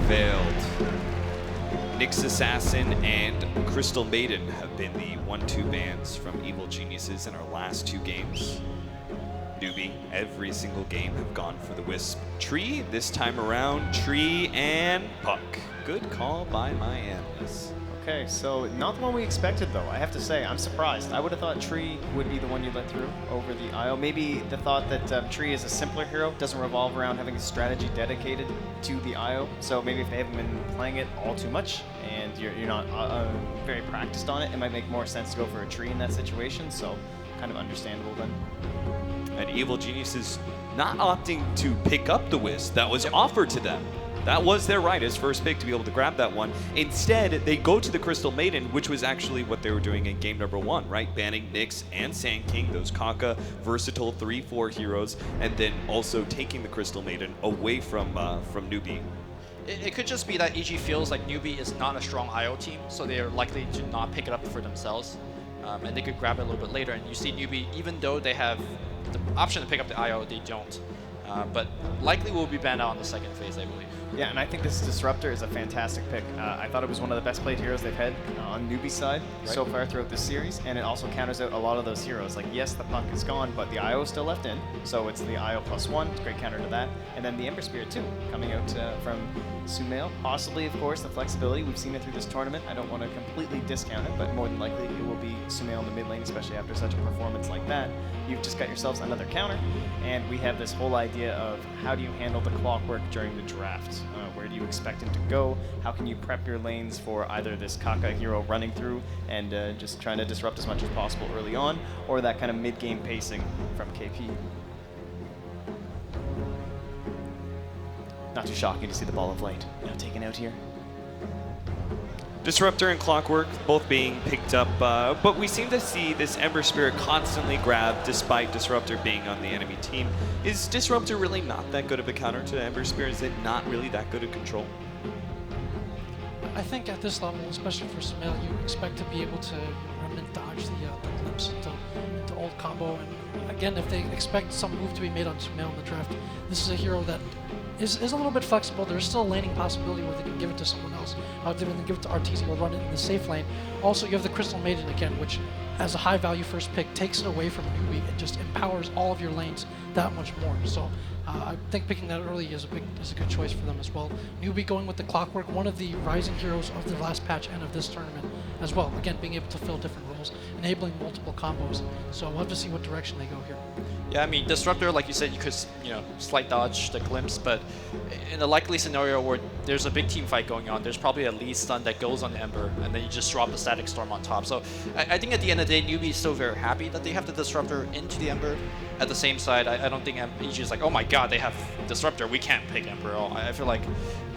prevailed. Nyx Assassin and Crystal Maiden have been the 1-2 bans from Evil Geniuses in our last 2 games. Newbee, every single game have gone for the Wisp. Tree, this time around, Tree and Puck. Good call by my analysts. Okay, so not the one we expected though, I have to say. I'm surprised. I would have thought Tree would be the one you let through over the IO. Maybe the thought that Tree is a simpler hero, doesn't revolve around having a strategy dedicated to the IO. So maybe if they haven't been playing it all too much and you're not very practiced on it, it might make more sense to go for a Tree in that situation. So kind of understandable then. And Evil Geniuses not opting to pick up the Wisp that was offered to them. That was their right as first pick to be able to grab that one. Instead, they go to the Crystal Maiden, which was actually what they were doing in game number 1, right? Banning Nyx and Sand King, those Kaka versatile 3-4 heroes, and then also taking the Crystal Maiden away from Newbee. It could just be that EG feels like Newbee is not a strong IO team, so they are likely to not pick it up for themselves. And they could grab it a little bit later. And you see Newbee, even though they have the option to pick up the IO, they don't. But likely will be banned out on the second phase, I believe. Yeah, and I think this Disruptor is a fantastic pick. I thought it was one of the best played heroes they've had on Newbie's side so far throughout this series, and it also counters out a lot of those heroes. Like, yes, the Puck is gone, but the IO is still left in, so it's the IO +1, it's a great counter to that. And then the Ember Spirit, too, coming out from Sumail. Possibly, of course, the flexibility. We've seen it through this tournament. I don't want to completely discount it, but more than likely it will be Sumail in the mid lane, especially after such a performance like that. You've just got yourselves another counter, and we have this whole idea of how do you handle the clockwork during the draft? Where do you expect him to go? How can you prep your lanes for either this Kaka hero running through and just trying to disrupt as much as possible early on, or that kind of mid-game pacing from KP? Not too shocking to see the Ball of Light now taken out here. Disruptor and Clockwork both being picked up, but we seem to see this Ember Spirit constantly grabbed despite Disruptor being on the enemy team. Is Disruptor really not that good of a counter to Ember Spirit? Is it not really that good at control? I think at this level, especially for Sumail, you expect to be able to remnant dodge the glimpse into old combo. And again, if they expect some move to be made on Sumail in the draft, this is a hero that is a little bit flexible. There's still a laning possibility where they can give it to someone else. They can give it to RTZ or run it in the safe lane. Also, you have the Crystal Maiden again, which as a high value first pick takes it away from Newbee and just empowers all of your lanes that much more. So I think picking that early is a good choice for them as well. Newbee going with the Clockwork, one of the rising heroes of the last patch and of this tournament as well. Again, being able to fill different roles, enabling multiple combos. So we'll have to see what direction they go here. Yeah, I mean, Disruptor, like you said, you could, slight dodge the glimpse, but in a likely scenario where there's a big team fight going on, there's probably a lead stun that goes on the Ember, and then you just drop the Static Storm on top. So I think at the end of the day, Newbee is still very happy that they have the Disruptor into the Ember. At the same side, I don't think EG is like, oh my god, they have Disruptor, we can't pick Ember. I feel like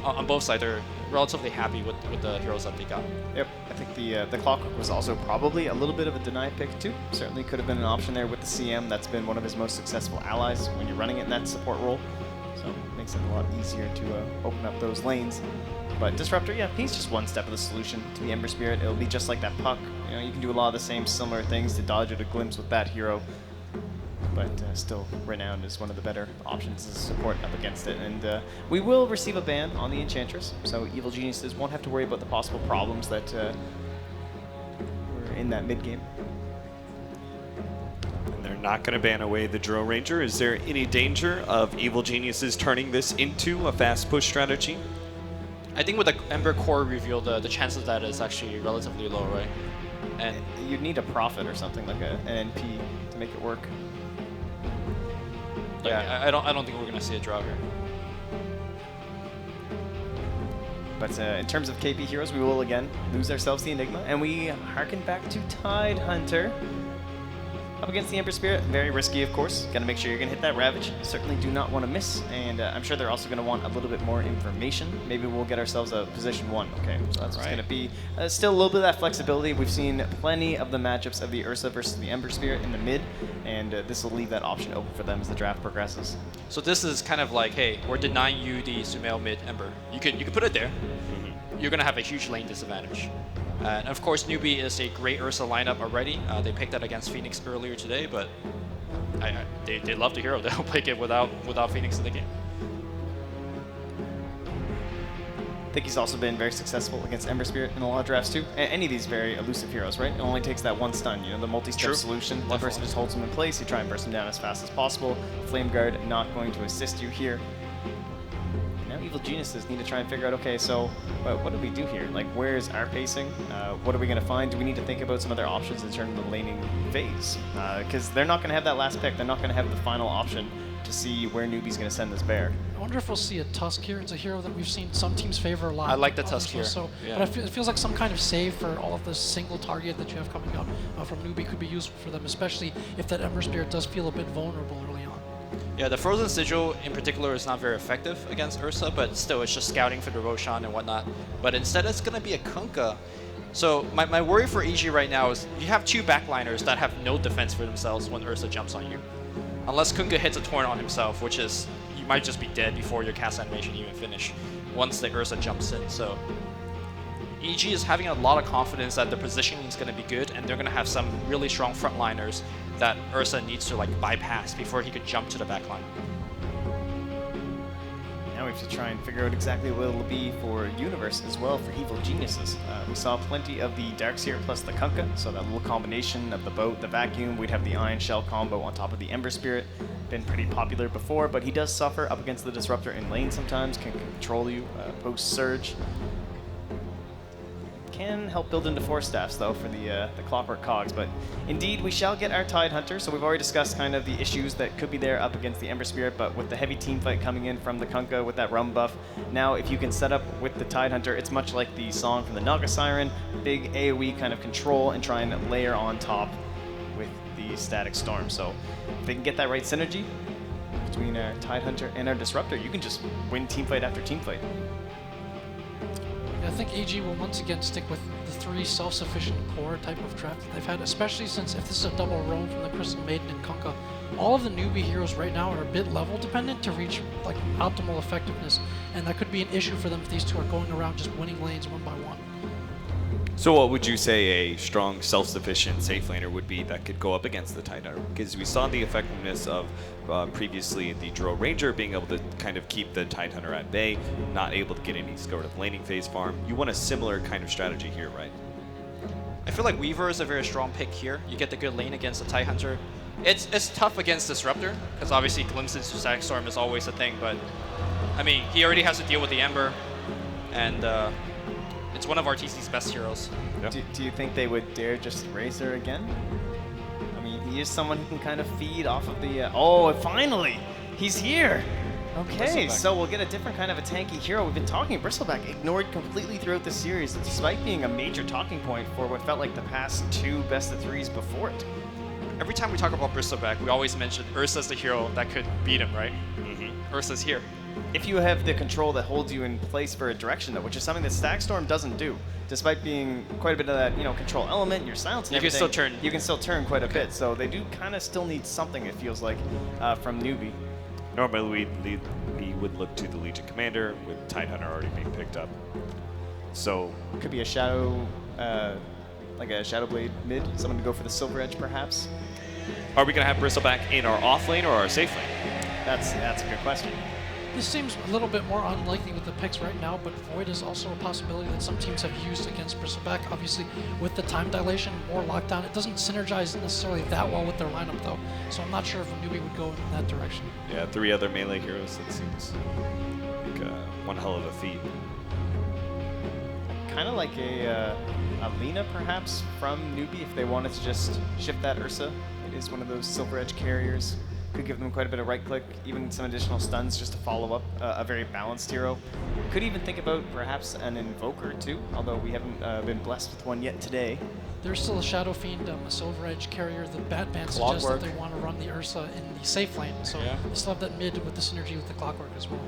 on both sides, they're relatively happy with the heroes that they got. Yep, I think the Clockwork was also probably a little bit of a deny pick too. Certainly could have been an option there with the CM. That's been one of his most successful allies when you're running it in that support role. So it makes it a lot easier to open up those lanes. But Disruptor, yeah, he's just one step of the solution to the Ember Spirit. It'll be just like that Puck. You can do a lot of the same similar things to dodge or to glimpse with that hero. But still, Renowned is one of the better options as support up against it. And we will receive a ban on the Enchantress, so Evil Geniuses won't have to worry about the possible problems that were in that mid-game. And they're not going to ban away the Drill Ranger. Is there any danger of Evil Geniuses turning this into a fast push strategy? I think with the Ember Core reveal, the chances of that is actually relatively low, right? And you'd need a Prophet or something like an NP to make it work. Yeah, I don't think we're gonna see a draw here. But in terms of KP heroes, we will again lose ourselves the Enigma, and we harken back to Tide Hunter. Up against the Ember Spirit, very risky, of course. Got to make sure you're going to hit that Ravage. Certainly do not want to miss, and I'm sure they're also going to want a little bit more information. Maybe we'll get ourselves a position 1. Okay, so that's going to be still a little bit of that flexibility. We've seen plenty of the matchups of the Ursa versus the Ember Spirit in the mid, and this will leave that option open for them as the draft progresses. So this is kind of like, hey, we're denying you the Sumail mid Ember. You could put it there. You're going to have a huge lane disadvantage. And of course, Newbee is a great Ursa lineup already. They picked that against Phoenix earlier today, but they love the hero. They'll pick it without Phoenix in the game. I think he's also been very successful against Ember Spirit in a lot of drafts too. Any of these very elusive heroes, right? It only takes that one stun, the multi-step solution. One person just holds him in place, you try and burst him down as fast as possible. Flame Guard not going to assist you here. Now Evil Geniuses need to try and figure out, okay, so what do we do here? Like, where's our pacing? What are we going to find? Do we need to think about some other options in terms of the laning phase? Because they're not going to have that last pick. They're not going to have the final option to see where Newbee's going to send this bear. I wonder if we'll see a Tusk here. It's a hero that we've seen some teams favor a lot. I like the Tusk here. So, Yeah. but it feels like some kind of save for all of the single target that you have coming up from Newbee could be useful for them, especially if that Ember Spirit does feel a bit vulnerable early on. Yeah, the Frozen Sigil in particular is not very effective against Ursa, but still it's just scouting for the Roshan and whatnot. But instead it's going to be a Kunkka. So my worry for EG right now is you have two backliners that have no defense for themselves when Ursa jumps on you. Unless Kunkka hits a Torrent on himself, which is, you might just be dead before your cast animation even finish, once the Ursa jumps in. So EG is having a lot of confidence that the positioning is going to be good, and they're going to have some really strong frontliners that Ursa needs to bypass before he could jump to the backline. Now we have to try and figure out exactly what it'll be for Universe as well for Evil Geniuses. We saw plenty of the Darkseer plus the Kunkka, so that little combination of the boat, the vacuum, we'd have the Iron Shell combo on top of the Ember Spirit. Been pretty popular before, but he does suffer up against the Disruptor in lane sometimes, can control you post-surge. Can help build into Force Staffs though for the Clockwork Cogs, but indeed we shall get our Tidehunter, so we've already discussed kind of the issues that could be there up against the Ember Spirit, but with the heavy team fight coming in from the Kunkka with that rum buff, now if you can set up with the Tidehunter, it's much like the song from the Naga Siren, big AoE kind of control and try and layer on top with the Static Storm. So if they can get that right synergy between our Tidehunter and our Disruptor, you can just win team fight after team fight. I think AG will once again stick with the three self-sufficient core type of draft that they've had, especially since if this is a double roam from the Crystal Maiden and Kunkka, all of the Newbee heroes right now are a bit level dependent to reach optimal effectiveness, and that could be an issue for them if these two are going around just winning lanes one by one. So what would you say a strong, self-sufficient safe laner would be that could go up against the Tidehunter? Because we saw the effectiveness of previously the Drow Ranger being able to kind of keep the Tidehunter at bay, not able to get any sort of laning phase farm. You want a similar kind of strategy here, right? I feel like Weaver is a very strong pick here. You get the good lane against the Tidehunter. It's tough against Disruptor, because obviously glimpses to Static Storm is always a thing, but I mean, he already has to deal with the Ember, and it's one of RTC's best heroes. Yep. Do you think they would dare just Razor again? I mean, he is someone who can kind of feed off of the... oh, finally! He's here! Okay, so we'll get a different kind of a tanky hero. We've been talking Bristleback, ignored completely throughout the series, despite being a major talking point for what felt like the past two best-of-threes before it. Every time we talk about Bristleback, we always mention Ursa's the hero that could beat him, right? Mm-hmm. Ursa's here. If you have the control that holds you in place for a direction, though, which is something that Static Storm doesn't do, despite being quite a bit of that, control element, your silence and You can everything, still turn. You can still turn quite a bit, so they do kind of still need something, it feels like, from Newbee. Normally we would look to the Legion Commander with Tidehunter already being picked up. So Could be a Shadow, like a Shadow Blade mid, someone to go for the Silver Edge, perhaps. are we going to have Bristleback in our off lane or our safe lane? That's a good question. This seems a little bit more unlikely with the picks right now, but Void is also a possibility that some teams have used against Bristleback. Obviously, with the time dilation, more lockdown, it doesn't synergize necessarily that well with their lineup, though. So I'm not sure if a Newbee would go in that direction. Yeah, 3 other melee heroes, that seems like one hell of a feat. Kind of like a Lina, perhaps, from Newbee, if they wanted to just shift that Ursa. It is one of those Silver Edge carriers. Could give them quite a bit of right-click, even some additional stuns just to follow up a very balanced hero. Could even think about perhaps an Invoker, too, although we haven't been blessed with one yet today. There's still a Shadow Fiend, a Silver Edge carrier. The Batman suggests that they want to run the Ursa in the safe lane, so Yeah. they still have that mid with the synergy with the Clockwork as well.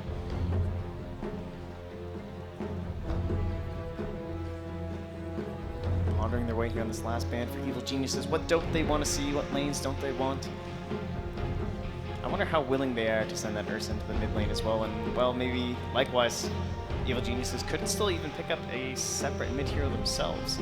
Pondering their way here on this last band for Evil Geniuses. What don't they want to see? What lanes don't they want? I wonder how willing they are to send that Ursa into the mid lane as well. And, well, maybe likewise, Evil Geniuses could still even pick up a separate mid hero themselves.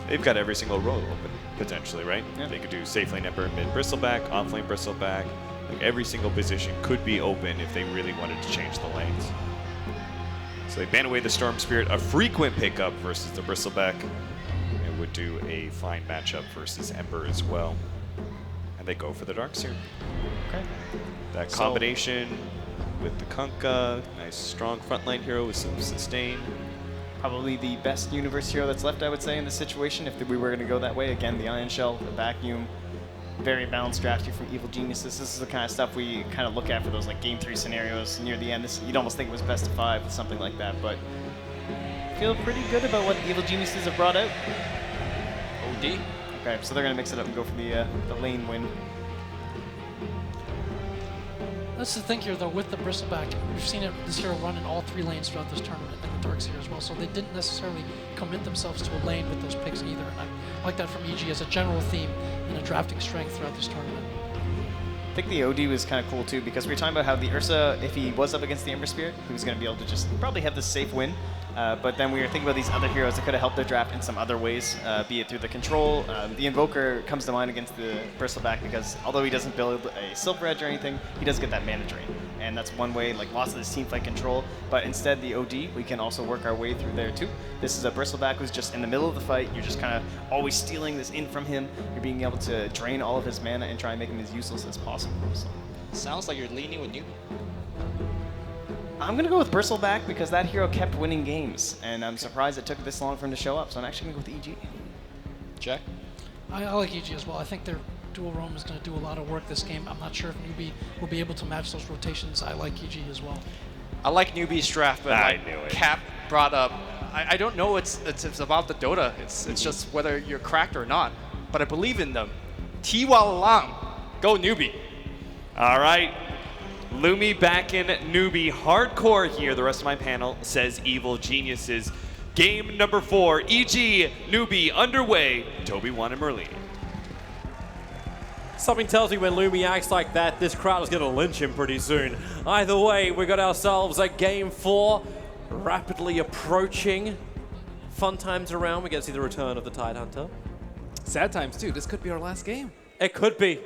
They've got every single role open, potentially, right? Yeah. They could do safe lane Ember, mid Bristleback, off lane Bristleback. Like every single position could be open if they really wanted to change the lanes. So they ban away the Storm Spirit, a frequent pickup versus the Bristleback. It would do a fine matchup versus Ember as well. And they go for the Darkseer. Okay. That combination with the Kunkka, nice strong frontline hero with some sustain. Probably the best universe hero that's left, I would say, in this situation. If we were going to go that way, again, the Ion Shell, the Vacuum, very balanced strategy from Evil Geniuses. This is the kind of stuff we kind of look at for those like Game 3 scenarios near the end. You'd almost think it was best of 5 with something like that, but I feel pretty good about what Evil Geniuses have brought out. OD. Okay, so they're going to mix it up and go for the lane win. That's the thing here, though, with the Bristleback. We've seen this hero run in all 3 lanes throughout this tournament, and the Darkseer as well, so they didn't necessarily commit themselves to a lane with those picks either. And I like that from EG as a general theme in a drafting strength throughout this tournament. I think the OD was kind of cool too, because we were talking about how the Ursa, if he was up against the Ember Spirit, he was going to be able to just probably have this safe win. But then we were thinking about these other heroes that could have helped their draft in some other ways, be it through the control. The Invoker comes to mind against the Bristleback because although he doesn't build a Silver Edge or anything, he does get that mana drain. And that's one way, like lots of this team fight control. But instead, the OD, we can also work our way through there too. This is a Bristleback who's just in the middle of the fight. You're just kind of always stealing this in from him. You're being able to drain all of his mana and try and make him as useless as possible. So. Sounds like you're leaning with Newbee. I'm going to go with Bristleback because that hero kept winning games, and I'm surprised it took this long for him to show up, so I'm actually going to go with EG. Jack? I like EG as well. I think their dual roam is going to do a lot of work this game. I'm not sure if Newbee will be able to match those rotations. I like EG as well. I like Newbee's draft, but I like knew it. Cap brought up, I don't know it's about the Dota. It's just whether you're cracked or not. But I believe in them. Tiwalang. Go Newbee. All right. Lumi back in Newbee. Hardcore here. The rest of my panel says Evil Geniuses. Game number 4, EG Newbee underway. Toby, Juan, and Merlini. Something tells me when Lumi acts like that, this crowd is going to lynch him pretty soon. Either way, we got ourselves a Game 4 rapidly approaching. Fun times around. We get to see the return of the Tidehunter. Sad times, too. This could be our last game. It could be,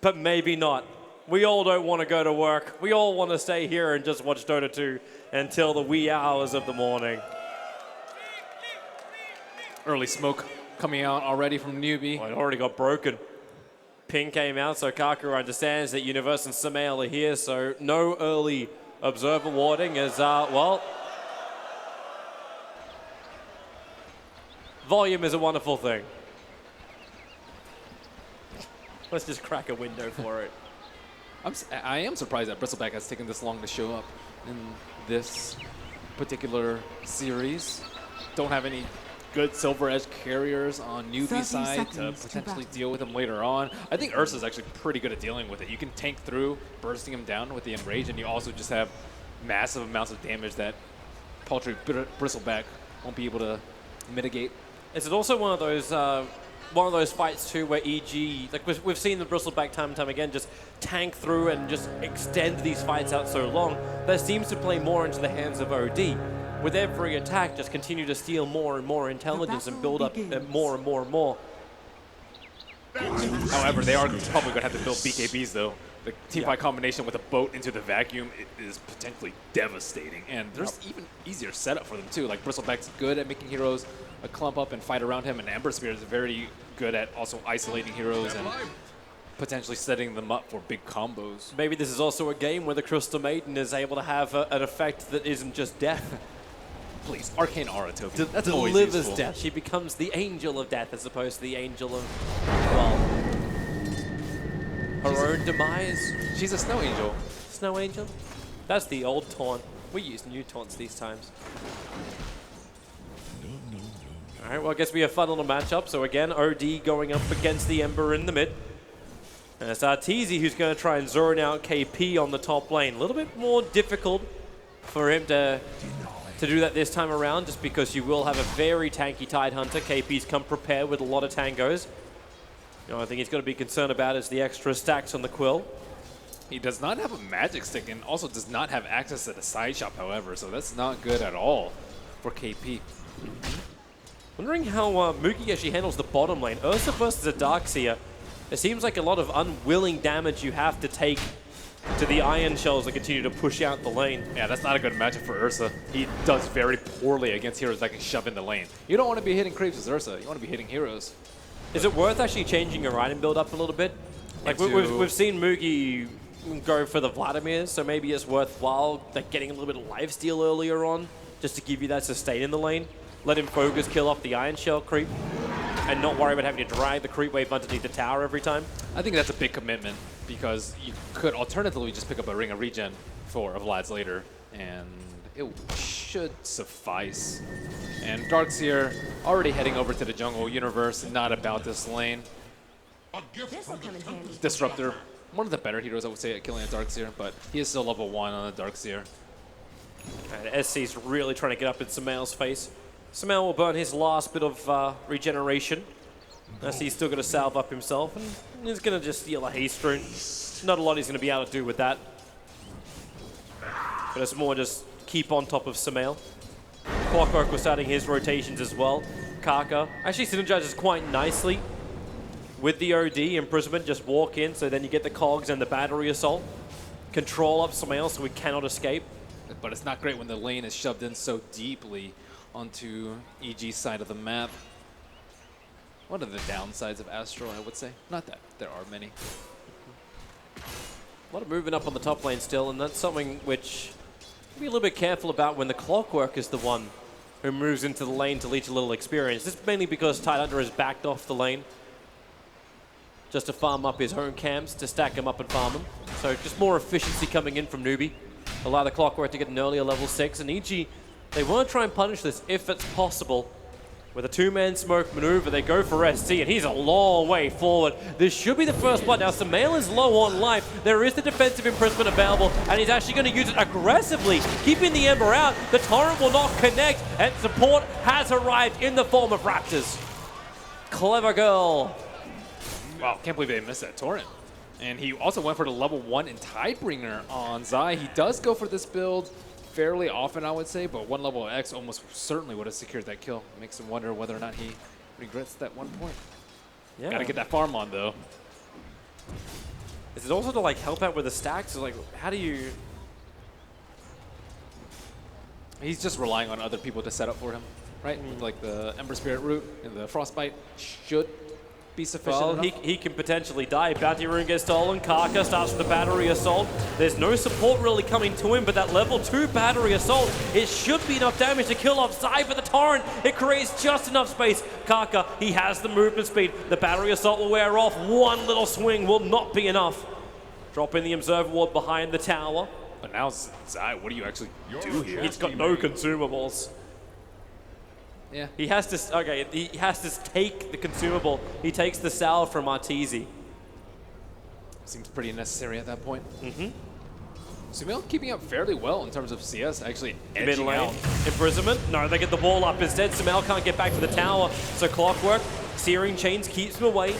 but maybe not. We all don't want to go to work. We all want to stay here and just watch Dota 2 until the wee hours of the morning. Early smoke coming out already from Newbee. Oh, it already got broken. Ping came out, so Kaku understands that Universe and Samael are here, so no early observer warding as, well, volume is a wonderful thing. Let's just crack a window for it. I am surprised that Bristleback has taken this long to show up in this particular series. Don't have any good Silver Edge carriers on Newbee's side to potentially deal with him later on. I think Ursa's actually pretty good at dealing with it. You can tank through, bursting him down with the Enrage, and you also just have massive amounts of damage that paltry Bristleback won't be able to mitigate. Is it also one of those fights too where EG, like we've seen the Bristleback time and time again, just tank through and just extend these fights out so long, that seems to play more into the hands of OD. With every attack, just continue to steal more and more intelligence and build up more and more and more. However, they are probably going to have to build BKBs, though. The teamfight combination with a boat into the vacuum is potentially devastating. And there's even easier setup for them, too. Like, Bristleback's good at making heroes clump up and fight around him, and Ember Spirit is very good at also isolating heroes and potentially setting them up for big combos. Maybe this is also a game where the Crystal Maiden is able to have an effect that isn't just death. Please, Arcane Aura, Toby. That's always Delivers useful. death. She becomes the angel of death as opposed to the angel of, well, her own demise. She's a snow angel. Snow angel? That's the old taunt. We use new taunts these times. All right, well, I guess we have fun little matchup. So again, OD going up against the Ember in the mid. And it's Arteezy who's going to try and zone out KP on the top lane. A little bit more difficult for him to do that this time around, just because you will have a very tanky Tidehunter. KP's come prepared with a lot of tangos. The only thing he's going to be concerned about is the extra stacks on the Quill. He does not have a magic stick and also does not have access to the side shop, however, so that's not good at all for KP. Wondering how Mookie actually handles the bottom lane. Ursa versus a Darkseer. It seems like a lot of unwilling damage you have to take to the Iron Shells that continue to push out the lane. Yeah, that's not a good matchup for Ursa. He does very poorly against heroes that can shove in the lane. You don't want to be hitting creeps with Ursa. You want to be hitting heroes. Is it worth actually changing your item build up a little bit? Like we've seen Mugi go for the Vladimir, so maybe it's worthwhile like getting a little bit of lifesteal earlier on, just to give you that sustain in the lane. Let him focus, kill off the Iron Shell creep, and not worry about having to drag the creep wave underneath the tower every time. I think that's a big commitment because you could alternatively just pick up a Ring of Regen for Vlad's later, and it should suffice. And Darkseer already heading over to the jungle universe, not about this lane. This'll come in handy. Disruptor, one of the better heroes I would say at killing a Darkseer, but he is still level 1 on a Darkseer. And SC's really trying to get up in Samael's face. Samael will burn his last bit of regeneration. SC's still going to salve up himself, and he's going to just steal a haste rune. Not a lot he's going to be able to do with that. But it's more just keep on top of Samael. Clockwork was starting his rotations as well. Kaka actually synergizes quite nicely with the OD. Imprisonment, just walk in, so then you get the cogs and the battery assault. Control up Samael so he cannot escape. But it's not great when the lane is shoved in so deeply onto EG's side of the map. What are the downsides of Astro, I would say? Not that there are many. A lot of movement up on the top lane still, and that's something which be a little bit careful about when the Clockwork is the one who moves into the lane to leech a little experience. This is mainly because Tidehunter has backed off the lane just to farm up his own camps, to stack him up and farm them. So just more efficiency coming in from Newbee. Allow the Clockwork to get an earlier level 6, and EG, they want to try and punish this if it's possible. With a two-man smoke maneuver, they go for SC, and he's a long way forward. This should be the first blood. Now, Samael is low on life. There is the defensive imprisonment available, and he's actually going to use it aggressively, keeping the Ember out. The Torrent will not connect, and support has arrived in the form of Raptors. Clever girl. Wow, can't believe they missed that Torrent. And he also went for the level 1 and Tidebringer on Zai. He does go for this build fairly often, I would say, but one level of X almost certainly would have secured that kill. Makes him wonder whether or not he regrets that 1 point. Yeah. Gotta get that farm on, though. Is it also to like help out with the stacks? Or like, how do you? He's just relying on other people to set up for him, right? Like the Ember Spirit route and the Frostbite should be sufficient Well, enough. he can potentially die. Bounty Rune gets stolen. Kaka starts with the Battery Assault. There's no support really coming to him, but that level 2 Battery Assault, it should be enough damage to kill off Zai for the Torrent. It creates just enough space. Kaka, he has the movement speed. The Battery Assault will wear off. One little swing will not be enough. Drop in the Observer Ward behind the tower. But now, Zai, what do you actually do here? He's got no consumables. Yeah. He has to take the consumable. He takes the salve from Arteezy. Seems pretty necessary at that point. Mm-hmm. Sumail keeping up fairly well in terms of CS, actually Mid edging lane. out. Imprisonment. No, they get the wall up instead. Sumail can't get back to the tower. So Clockwork, Searing Chains keeps him away.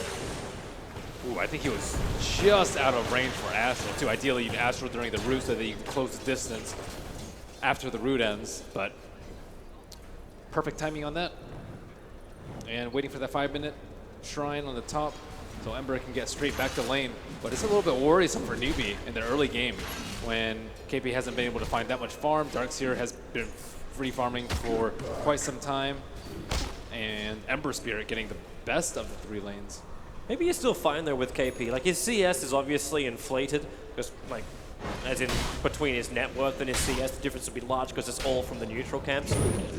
Ooh, I think he was just out of range for Astral, too. Ideally, you'd Astral during the root so that you can close the distance after the root ends, but perfect timing on that. And waiting for that 5-minute shrine on the top so Ember can get straight back to lane. But it's a little bit worrisome for Newbee in the early game when KP hasn't been able to find that much farm. Darkseer has been free farming for quite some time, and Ember Spirit getting the best of the 3 lanes. Maybe he's still fine there with KP. Like his CS is obviously inflated, because like, as in between his net worth and his CS, the difference would be large because it's all from the neutral camps,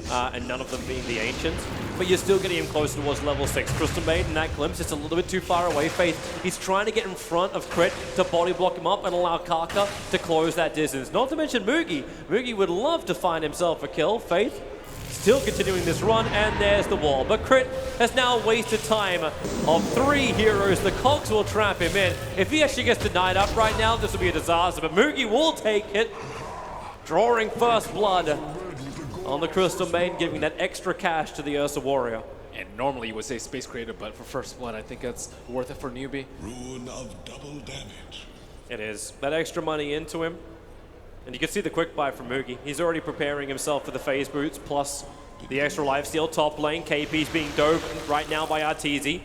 and none of them being the Ancients. But you're still getting him closer towards level 6. Crystal Maiden, that glimpse, it's a little bit too far away. Faith, he's trying to get in front of Crit to body block him up and allow Kaka to close that distance. Not to mention Mugi. Mugi would love to find himself a kill. Faith, still continuing this run, and there's the wall. But Crit has now wasted time of 3 heroes. The Cogs will trap him in. If he actually gets denied up right now, this will be a disaster. But Mugi will take it, drawing first blood on the Crystal Maiden, giving that extra cash to the Ursa Warrior. And normally you would say Space Creator, but for first blood, I think that's worth it for Newbee. Rune of double damage. It is. That extra money into him. And you can see the quick buy from Mugi. He's already preparing himself for the phase boots, plus the extra lifesteal top lane. KP's being dove right now by Arteezy.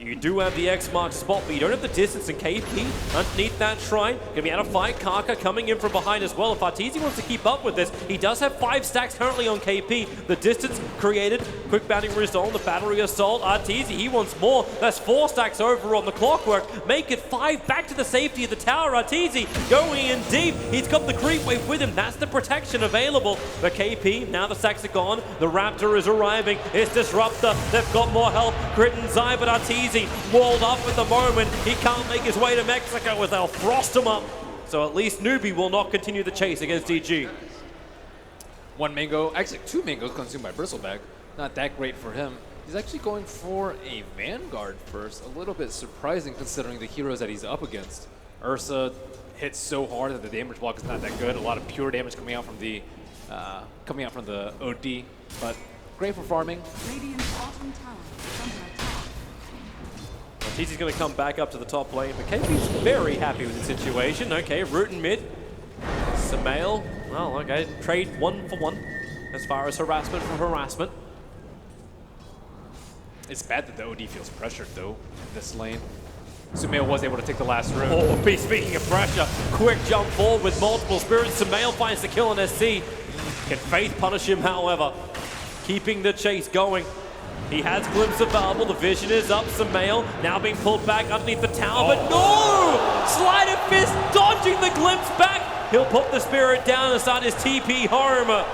You do have the X mark spot, but you don't have the distance, and KP underneath that shrine. Gonna be able to fight. Kaka coming in from behind as well. If Arteezy wants to keep up with this, he does have 5 stacks currently on KP. The distance created. Quick bounding result, the battery assault. Arteezy, he wants more. That's 4 stacks over on the clockwork. Make it 5. Back to the safety of the tower. Arteezy going in deep. He's got the creep wave with him. That's the protection available. The KP, now the stacks are gone. The Raptor is arriving. It's Disruptor. They've got more health. Crit and Zai, but Arteezy walled up at the moment. He can't make his way to Mexico as they'll frost him up. So at least Newbee will not continue the chase against DG. 1 mango, actually 2 mangoes consumed by Bristleback. Not that great for him. He's actually going for a Vanguard first. A little bit surprising considering the heroes that he's up against. Ursa hits so hard that the damage block is not that good. A lot of pure damage coming out from the OD, but great for farming. Radiant's bottom tower is under attack. Arteezy's going to come back up to the top lane, but KP's very happy with the situation. Okay, root and mid. Samael, well, okay, trade 1 for 1 as far as harassment for harassment. It's bad that the OD feels pressured though in this lane. Sumail was able to take the last room. Oh, speaking of pressure, quick jump forward with multiple spirits. Samael finds the kill on SC. Can Faith punish him, however? Keeping the chase going. He has glimpse available. The vision is up. Samael now being pulled back underneath the tower, but no! Sleight of fist dodging the glimpse back. He'll put the spirit down and start his TP home.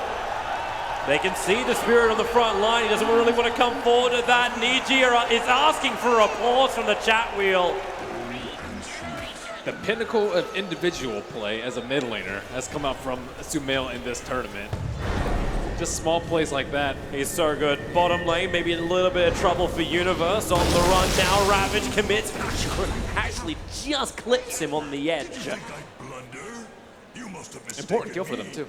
They can see the spirit on the front line. He doesn't really want to come forward to that. Nijira is asking for applause from the chat wheel. The pinnacle of individual play as a mid laner has come out from Sumail in this tournament. Just small plays like that. He's so good. Bottom lane, maybe a little bit of trouble for Universe. On the run now, Ravage commits. Actually just clips him on the edge. Important kill for them too.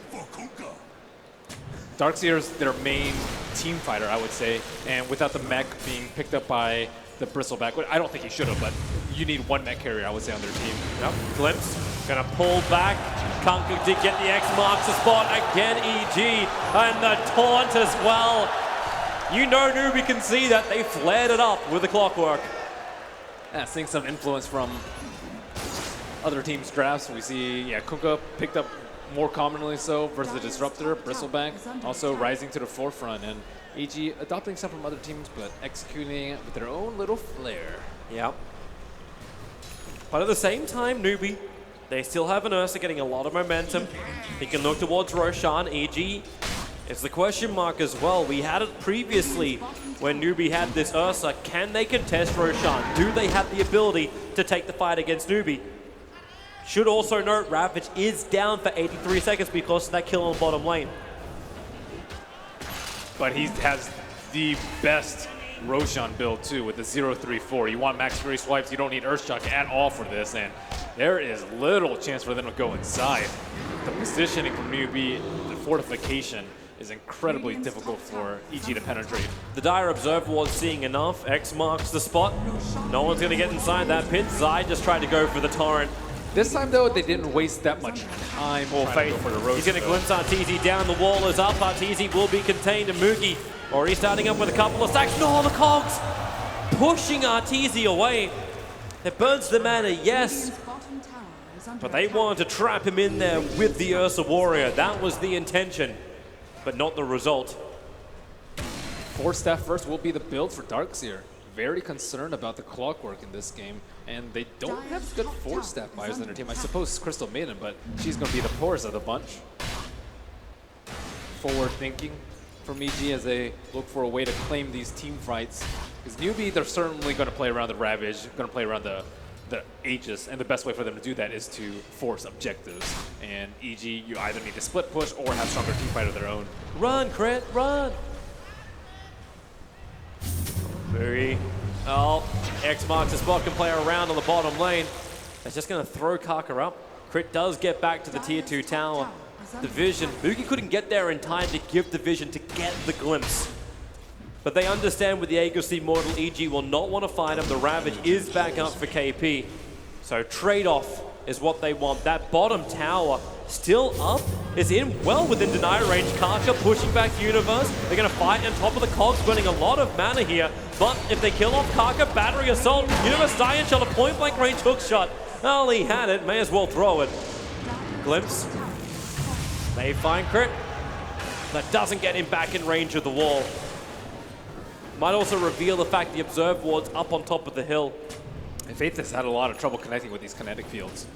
Darkseer's their main team fighter, I would say, and without the mech being picked up by the Bristleback, I don't think he should have, but you need 1 mech carrier, I would say, on their team. Yep. Glimpse, gonna pull back. Kunka did get the X marks the spot again, EG, and the taunt as well. You know Newbee can see that. They flared it up with the clockwork. Yeah, seeing some influence from other teams' drafts. We see, Kunka picked up more commonly so versus the Disruptor, Bristleback, also rising to the forefront, and EG adopting some from other teams, but executing it with their own little flair. Yep. But at the same time, Newbee, they still have an Ursa getting a lot of momentum. He can look towards Roshan. EG is the question mark as well. We had it previously when Newbee had this Ursa. Can they contest Roshan? Do they have the ability to take the fight against Newbee? Should also note, Ravage is down for 83 seconds because of that kill on the bottom lane. But he has the best Roshan build too with the 0-3-4. You want max fury swipes, you don't need Earthshock at all for this, and there is little chance for them to go inside. The positioning from Newbee, the fortification, is incredibly difficult for EG to penetrate. The Dire Observer was seeing enough. X marks the spot. No one's going to get inside that pit. Zai just tried to go for the torrent. This time, though, they didn't waste that much time Or trying to go Faith. for the Roshan. He's going to glimpse Arteezy down. The wall is up. Arteezy will be contained. And Moogie already starting up with a couple of stacks. No, the Cogs pushing Arteezy away. It burns the mana, yes. Radiant's bottom tower is under But they attack. wanted to trap him in there with the Ursa Warrior. That was the intention, but not the result. 4-staff first will be the build for Darkseer. Very concerned about the clockwork in this game, and they don't have good 4-staff buyers on their team. I suppose Crystal Maiden, but she's going to be the poorest of the bunch. Forward thinking from EG as they look for a way to claim these team fights. Because Newbee, they're certainly going to play around the Ravage, going to play around the Aegis, and the best way for them to do that is to force objectives. And EG, you either need to split push or have stronger team fight of their own. Run, Crit, run! Oh, X marks the spot, can play around on the bottom lane. It's just going to throw Kaka up. Crit does get back to the tier 2 tower. The vision, Moogie couldn't get there in time to give the vision to get the glimpse. But they understand with the Aegis Immortal, EG will not want to fight him. The Ravage is back up for KP. So trade-off is what they want. That bottom tower still up is in well within deny range. Karka pushing back Universe. They're going to fight on top of the cogs, burning a lot of mana here. But if they kill off Karka, Battery Assault, Universe Giant shot, a point blank range hook shot. Well, he had it, may as well throw it. Glimpse. May find crit. That doesn't get him back in range of the wall. Might also reveal the fact the Observe Ward's up on top of the hill. And Faith has had a lot of trouble connecting with these kinetic fields.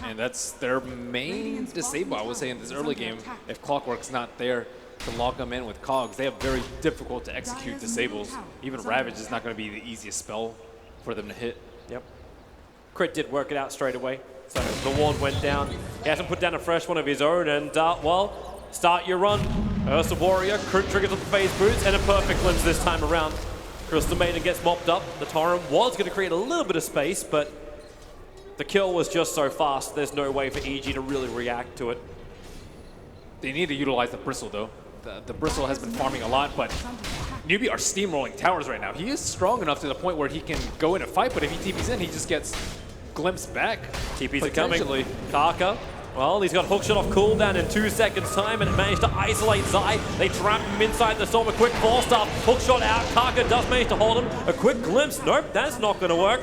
And that's their main disable, I would say, in this early game. If Clockwork's not there to lock them in with cogs, they have very difficult to execute disables. Even Ravage is not going to be the easiest spell for them to hit. Yep. Crit did work it out straight away. So the ward went down. He hasn't put down a fresh one of his own, and well, start your run. Ursa Warrior, crit triggers with the phase boots, and a perfect glimpse this time around. Crystal Maiden gets mopped up. The Torrent was going to create a little bit of space, but the kill was just so fast, there's no way for EG to really react to it. They need to utilize the Bristle, though. The Bristle has been farming a lot, but Newbee are steamrolling towers right now. He is strong enough to the point where he can go in and fight, but if he TPs in, he just gets glimpsed back. TPs are coming. Karka, well, he's got hookshot off cooldown in 2 seconds time, and it managed to isolate Zai. They trap him inside the storm. A quick force stop, hookshot out. Karka does manage to hold him. A quick glimpse. Nope, that's not going to work.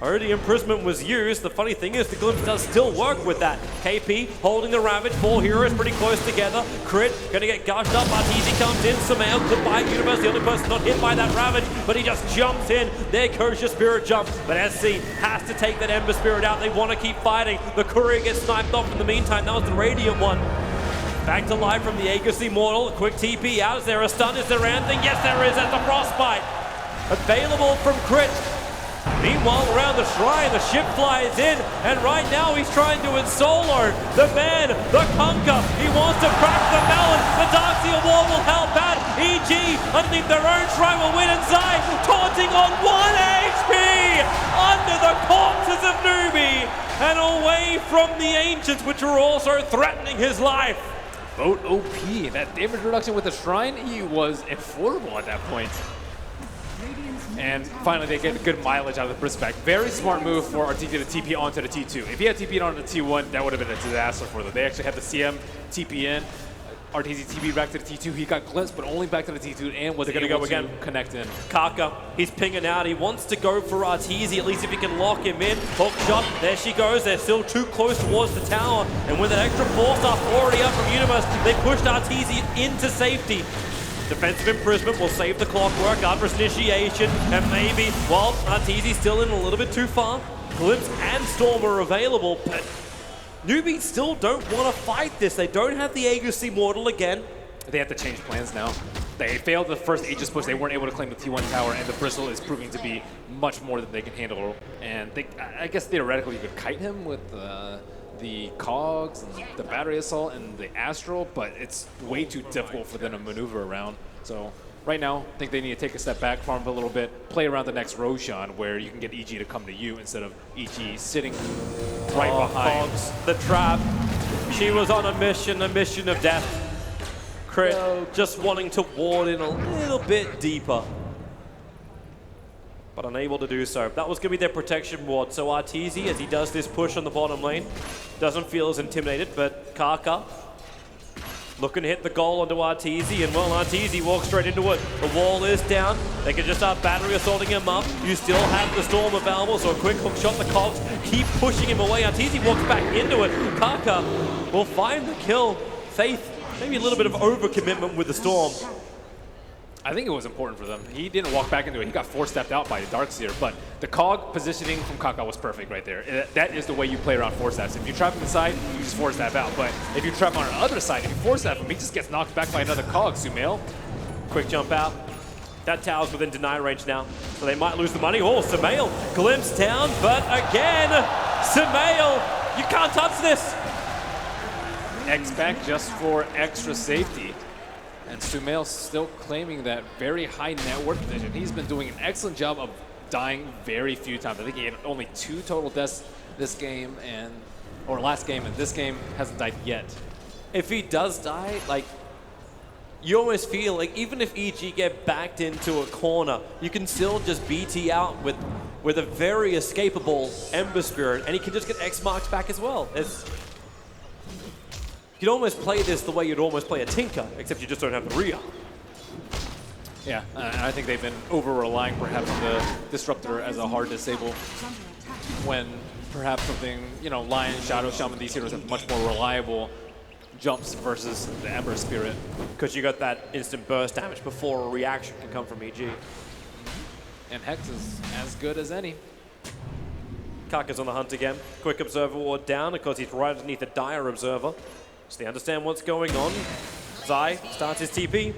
Already imprisonment was used. The funny thing is the glimpse does still work with that. KP holding the Ravage. 4 heroes pretty close together. Crit gonna get gushed up. Arteezy comes in. Samael clipped by Universe. The only person not hit by that Ravage, but he just jumps in. There goes your Spirit Jump. But SC has to take that Ember Spirit out. They want to keep fighting. The Courier gets sniped off in the meantime. That was the Radiant one. Back to life from the Aegis Immortal. A quick TP out. Is there a stun? Is there anything? Yes, there is. That's the Frostbite. Available from Crit. Meanwhile, around the shrine, the ship flies in, and right now he's trying to solo the man, the conquer. He wants to crack the melon. The Darkseer Wall will help out. EG underneath their own shrine will win, and Zai taunting on 1 HP under the corpses of Newbee and away from the Ancients, which are also threatening his life. Boat OP. That damage reduction with the shrine, he was affordable at that point. And finally, they get good mileage out of the Bristle back. Very smart move for RTT to TP onto the T2. If he had TP'd onto the T1, that would have been a disaster for them. They actually had the CM TP in. RTZ TP back to the T2. He got glimpsed, but only back to the T2 and was able to connect in. Karka, he's pinging out. He wants to go for Arteezy, at least if he can lock him in. Hook shot, there she goes. They're still too close towards the tower. And with an extra 4-star already up from Universe, they pushed Arteezy into safety. Defensive imprisonment will save the Clockwork after initiation, and maybe, well, Arteezy's still in a little bit too far. Glimpse and Storm are available, but Newbee still don't want to fight this. They don't have the Aegis Immortal again. They have to change plans now. They failed the first Aegis push. They weren't able to claim the T1 tower, and the Bristle is proving to be much more than they can handle. And I guess theoretically you could kite him with the cogs and the battery assault and the astral, but it's way too difficult for them to maneuver around. So right now, I think they need to take a step back, farm a little bit, play around the next Roshan where you can get EG to come to you instead of EG sitting right behind. Cogs, the trap. She was on a mission of death. Crit just wanting to ward in a little bit deeper, but unable to do so. That was going to be their protection ward. So Arteezy, as he does this push on the bottom lane, doesn't feel as intimidated, but Karka looking to hit the goal onto Arteezy, and well, Arteezy walks straight into it. The wall is down. They can just start battery assaulting him up. You still have the Storm available, so a quick hook shot. The cogs keep pushing him away. Arteezy walks back into it. Karka will find the kill. Faith, maybe a little bit of overcommitment with the Storm. I think it was important for them. He didn't walk back into it. He got force-stepped out by the Darkseer, but the cog positioning from Karka was perfect right there. That is the way you play around force-steps. If you trap him inside, you just force-step out. But if you trap him on the other side, if you force-step him, he just gets knocked back by another cog, Sumail. Quick jump out. That tower's within deny range now, so they might lose the money. Oh, Sumail glimpse down, but again, Sumail, you can't touch this. X-back just for extra safety. And Sumail still claiming that very high net worth position. He's been doing an excellent job of dying very few times. I think he had only 2 total deaths this game, or last game, and this game hasn't died yet. If he does die, like, you almost feel like even if EG get backed into a corner, you can still just BT out with a very escapable Ember Spirit, and he can just get X marks back as well. You'd almost play this the way you'd almost play a Tinker, except you just don't have the rear. Yeah, and I think they've been over-relying perhaps on the Disruptor as a hard disable when perhaps something, you know, Lion, Shadow, Shaman, these heroes have much more reliable jumps versus the Ember Spirit. Because you got that instant burst damage before a reaction can come from EG. And Hex is as good as any. Kaka's on the hunt again. Quick Observer Ward down because he's right underneath the Dire Observer. So they understand what's going on. Zai starts his TP.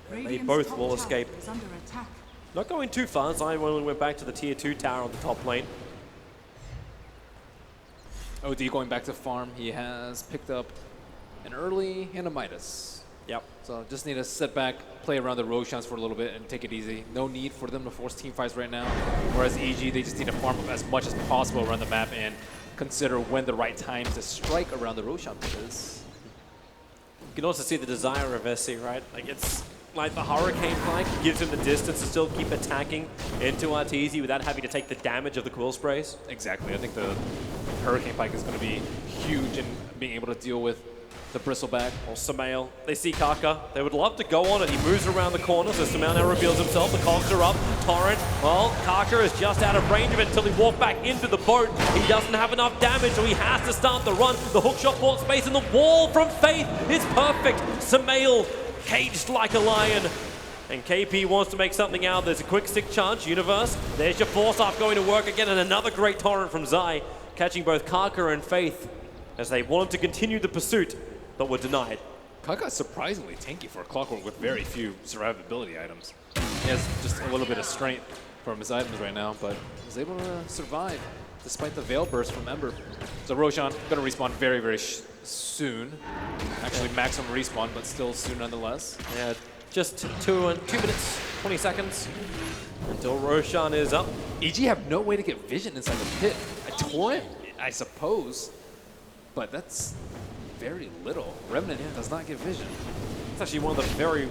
They both will escape. Not going too far. Zai only went back to the tier 2 tower on the top lane. OD going back to farm. He has picked up an early and a Midas. Yep. So just need to sit back, play around the Roshans for a little bit and take it easy. No need for them to force team fights right now. Whereas EG, they just need to farm up as much as possible around the map and consider when the right time to strike around the Roshan is. You can also see the desire of SC, right? Like it's like the Hurricane Pike gives him the distance to still keep attacking into Arteezy without having to take the damage of the Quill Sprays. Exactly. I think the Hurricane Pike is going to be huge in being able to deal with the Bristleback. Or Samael. They see Kaka. They would love to go on it. He moves around the corner, so Samael now reveals himself. The cogs are up. Torrent. Well, Kaka is just out of range of it until he walked back into the boat. He doesn't have enough damage, so he has to start the run. The hookshot bought space, and the wall from Faith is perfect. Samael caged like a lion. And KP wants to make something out. There's a quick stick charge. Universe. There's your force off going to work again, and another great torrent from Zai, catching both Kaka and Faith as they wanted to continue the pursuit, but were denied. Kaka's surprisingly tanky for a Clockwork with very few survivability items. He has just a little bit of strength from his items right now, but is able to survive despite the Veil Burst from Ember. So Roshan going to respawn very, very soon. Actually, maximum respawn, but still soon nonetheless. Yeah, just 2 minutes, 20 seconds until Roshan is up. EG have no way to get vision inside the pit. A torrent, I suppose, but that's very little. Remnant does not get vision. It's actually one of the very,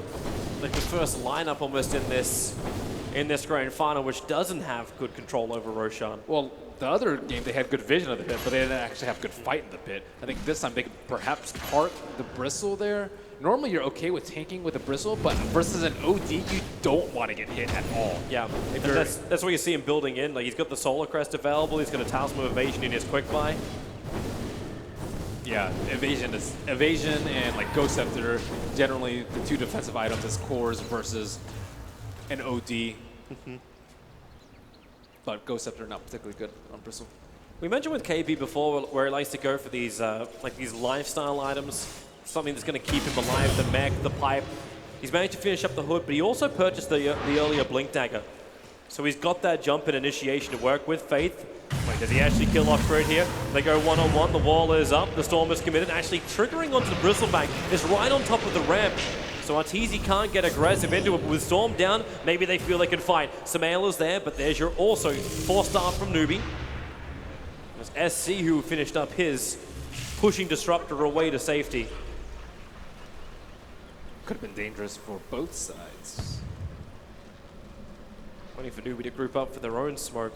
like the first lineup almost in this grand final, which doesn't have good control over Roshan. Well, the other game they had good vision of the pit, but they didn't actually have good fight in the pit. I think this time they could perhaps park the bristle there. Normally you're okay with tanking with a bristle, but versus an OD, you don't want to get hit at all. Yeah, and that's what you see him building in. Like he's got the Solar Crest available, he's got a Talisman of Evasion in his quick buy. Yeah, evasion and like Ghost Scepter, generally the two defensive items as cores versus an OD. But Ghost Scepter not particularly good on Bristle. We mentioned with KP before where he likes to go for these like these lifestyle items, something that's going to keep him alive, the mech, the pipe. He's managed to finish up the hood, but he also purchased the earlier Blink Dagger. So he's got that jump and initiation to work with Faith. Wait, does he actually kill off Grid here? They go one-on-one, the wall is up, the Storm is committed, actually triggering onto the Bristleback is right on top of the ramp. So Arteezy can't get aggressive into it, but with Storm down, maybe they feel they can fight. Samael is there, but there's your also 4-star from Newbee. There's SC who finished up his, pushing Disruptor away to safety. Could have been dangerous for both sides. Waiting for Newbee to group up for their own smoke.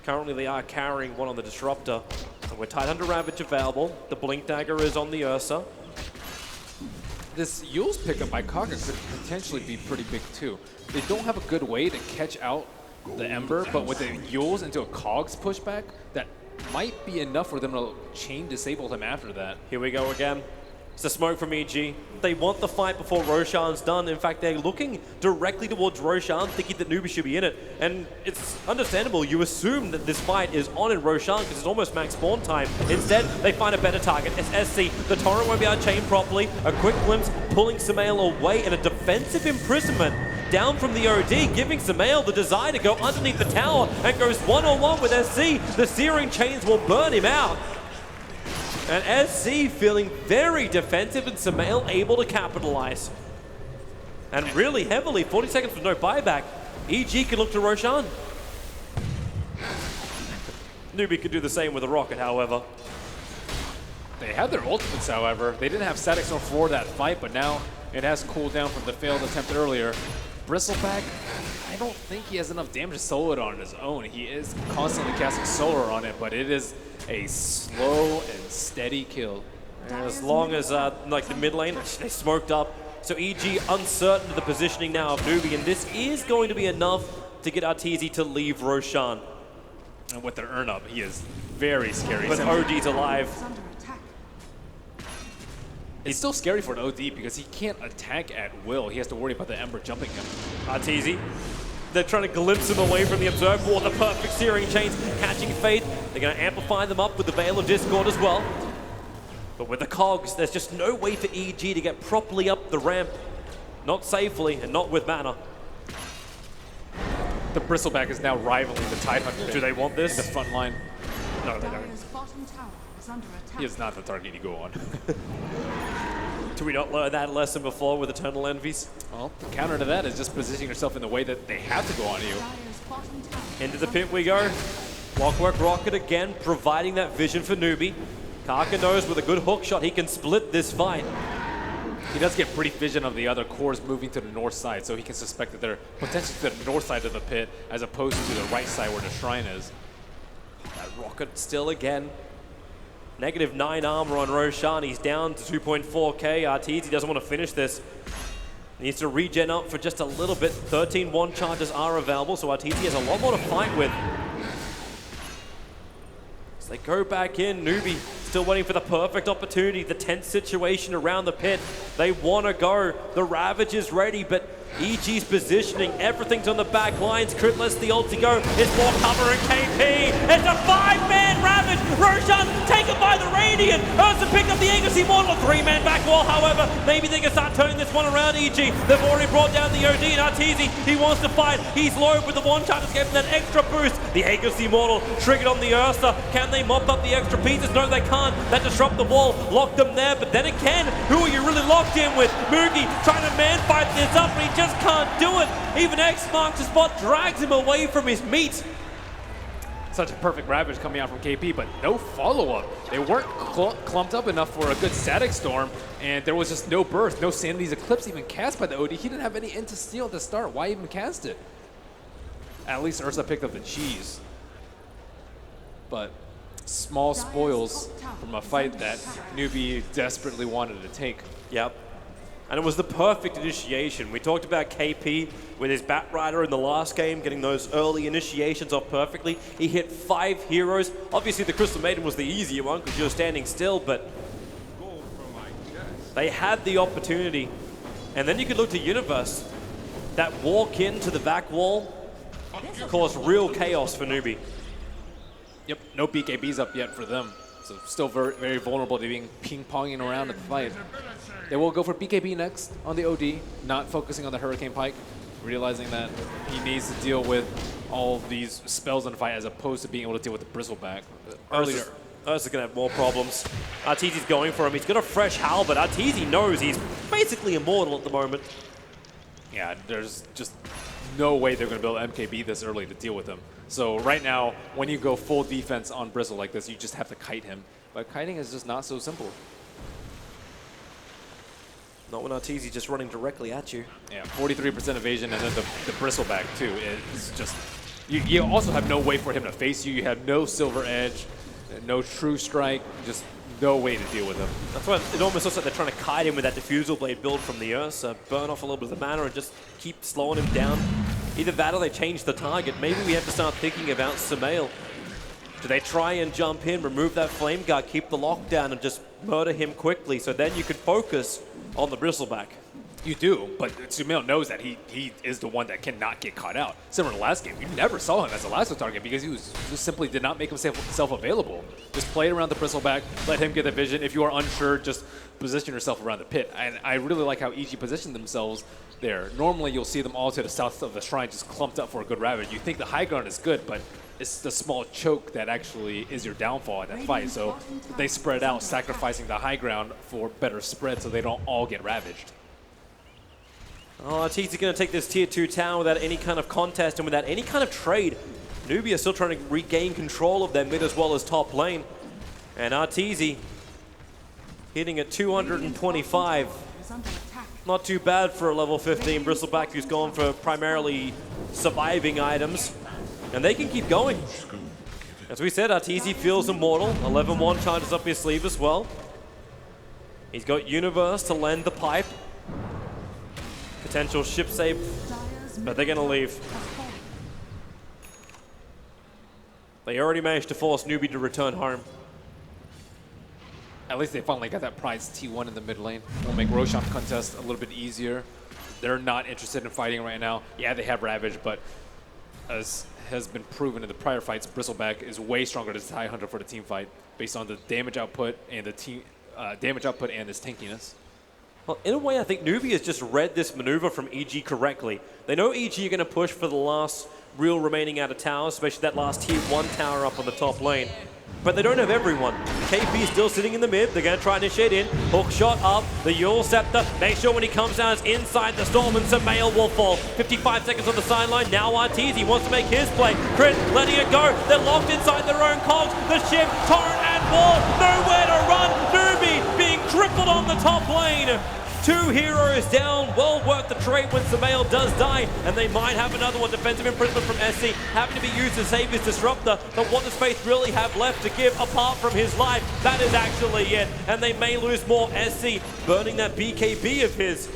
Currently they are carrying one on the Disruptor. And we're tight under Ravage available. The Blink Dagger is on the Ursa. This Yule's pickup by Kaka could potentially be pretty big too. They don't have a good way to catch out the Ember, but with the Yule's into a Cogs pushback, that might be enough for them to chain disable him after that. Here we go again. It's the smoke from EG. They want the fight before Roshan's done. In fact, they're looking directly towards Roshan, thinking that Newbee should be in it. And it's understandable. You assume that this fight is on in Roshan because it's almost max spawn time. Instead, they find a better target. It's SC. The Torrent won't be able to chain properly. A quick glimpse pulling Samael away, and a defensive imprisonment down from the OD, giving Samael the desire to go underneath the tower and goes one-on-one with SC. The Searing Chains will burn him out. And SC feeling very defensive, and Samael able to capitalize. And really heavily, 40 seconds with no buyback. EG can look to Roshan. Newbee could do the same with a rocket, however. They had their ultimates, however. They didn't have static storm for that fight, but now it has cooled down from the failed attempt earlier. Bristleback, I don't think he has enough damage to solo it on his own. He is constantly casting solar on it, but it is a slow and steady kill. And as long as like the mid lane, they smoked up. So EG uncertain of the positioning now of Newbee, and this is going to be enough to get Arteezy to leave Roshan. And with their earn up, he is very scary. But OD's alive. Is under attack. It's still scary for an OD because he can't attack at will. He has to worry about the Ember jumping him. Arteezy. They're trying to glimpse him away from the Observe Wall. The perfect Searing Chains catching Faith. They're going to amplify them up with the Veil of Discord as well. But with the cogs, there's just no way for EG to get properly up the ramp. Not safely and not with mana. The Bristleback is now rivaling the Tidehunter. Do they want this? In the front line. No, they don't. Dire's bottom tower is under attack. He is not the target you go on. Do we not learn that lesson before with Eternal Envies? Well, the counter to that is just positioning yourself in the way that they have to go on you. Dire's bottom tower Into is the under pit we go. Clockwork Rocket again, providing that vision for Newbee. Karka knows with a good hook shot he can split this fight. He does get brief vision of the other cores moving to the north side, so he can suspect that they're potentially to the north side of the pit as opposed to the right side where the shrine is. That Rocket still again. -9 armor on Roshan. He's down to 2.4k. Arteezy doesn't want to finish this. Needs to regen up for just a little bit. 13 one charges are available, so Arteezy has a lot more to fight with. As they go back in, Newbee still waiting for the perfect opportunity, the tense situation around the pit. They want to go. The Ravage is ready, but EG's positioning, everything's on the back lines. Crit lets the ult to go. It's more cover and KP. It's a 5-man Ravage. Roshan taken by the Radiant. Ursa picked up the Aegis Immortal. 3-man back wall, however. Maybe they can start turning this one around, EG. They've already brought down the OD and Arteezy. He wants to fight. He's low with the one shot to give him that extra boost. The Aegis Immortal triggered on the Ursa. Can they mop up the extra pieces? No, they can't. That disrupt the wall. Lock them there. But then again, who are you really locked in with? Moogie trying to man fight this up, but he just can't do it. Even X marks the spot, drags him away from his meat. Such a perfect Ravage coming out from KP, but no follow-up. They weren't clumped up enough for a good static storm, and there was just no burst, no Sanity's Eclipse even cast by the OD. He didn't have any into steal to start. Why even cast it? At least Ursa picked up the cheese. But small spoils from a fight that Newbee desperately wanted to take. Yep. And it was the perfect initiation. We talked about KP with his Bat Rider in the last game, getting those early initiations off perfectly. He hit 5 heroes. Obviously, the Crystal Maiden was the easier one because you're standing still, but they had the opportunity. And then you could look to Universe. That walk into the back wall caused real chaos for Newbee. Yep, no BKBs up yet for them. So still very, very vulnerable to being ping-ponging around at the fight. They will go for BKB next on the OD, not focusing on the Hurricane Pike, realizing that he needs to deal with all of these spells in the fight as opposed to being able to deal with the Bristleback. Earlier. Ursa's going to have more problems. Arteezy's going for him. He's got a fresh Halberd. Arteezy knows he's basically immortal at the moment. Yeah, there's just no way they're going to build MKB this early to deal with him. So right now, when you go full defense on Bristle like this, you just have to kite him. But kiting is just not so simple. Not when Arteezy just running directly at you. Yeah, 43% evasion, and then the Bristleback too. It's just, you also have no way for him to face you. You have no Silver Edge, no True Strike, just no way to deal with him. That's why it almost looks like they're trying to kite him with that Diffusal Blade build from the Ursa, burn off a little bit of the mana and just keep slowing him down. Either that or they change the target. Maybe we have to start thinking about Sumail. Do they try and jump in, remove that Flame Guard, keep the lockdown, and just murder him quickly so then you can focus on the Bristleback? You do, but Sumail knows that he is the one that cannot get caught out. Similar to last game, you never saw him as a lasso target because he was just simply did not make himself available. Just play around the Bristleback, let him get the vision. If you are unsure, just position yourself around the pit. And I really like how EG positioned themselves there. Normally, you'll see them all to the south of the shrine just clumped up for a good Ravage. You think the high ground is good, but it's the small choke that actually is your downfall in that fight. So they spread out, sacrificing the high ground for better spread so they don't all get ravaged. Oh, Arteezy's going to take this tier 2 tower without any kind of contest and without any kind of trade. Newbee is still trying to regain control of their mid as well as top lane. And Arteezy hitting at 225. Is under attack. Not too bad for a level 15 Bristleback who's gone for primarily surviving items. And they can keep going. As we said, Arteezy feels immortal. 11-1 charges up his sleeve as well. He's got Universe to lend the pipe. Potential ship save, Dire's but they're going to leave. has fallen. They already managed to force Newbee to return home. At least they finally got that prize T1 in the mid lane. Will make Roshan contest a little bit easier. They're not interested in fighting right now. Yeah, they have Ravage, but as has been proven in the prior fights, Bristleback is way stronger as TIE Hunter for the team fight based on the damage output and the team damage output and his tankiness. Well, in a way, I think Newbee has just read this maneuver from EG correctly. They know EG are going to push for the last real remaining out of towers, especially that last tier 1 tower up on the top lane. But they don't have everyone. KP still sitting in the mid. They're going to try and initiate in. Hook shot up. The Yule Scepter. Make sure when he comes down, it's inside the storm, and Samael will fall. 55 seconds on the sideline. Now Arteezy wants to make his play. Crit letting it go. They're locked inside their own cogs. The ship, Torrent and Wall. Nowhere to run. Newbee being crippled on the top lane. 2 heroes down. Well worth the trade when Samael does die, and they might have another one. Defensive imprisonment from SC, having to be used to save his disruptor. But what does Faith really have left to give apart from his life? That is actually it, and they may lose more. SC burning that BKB of his.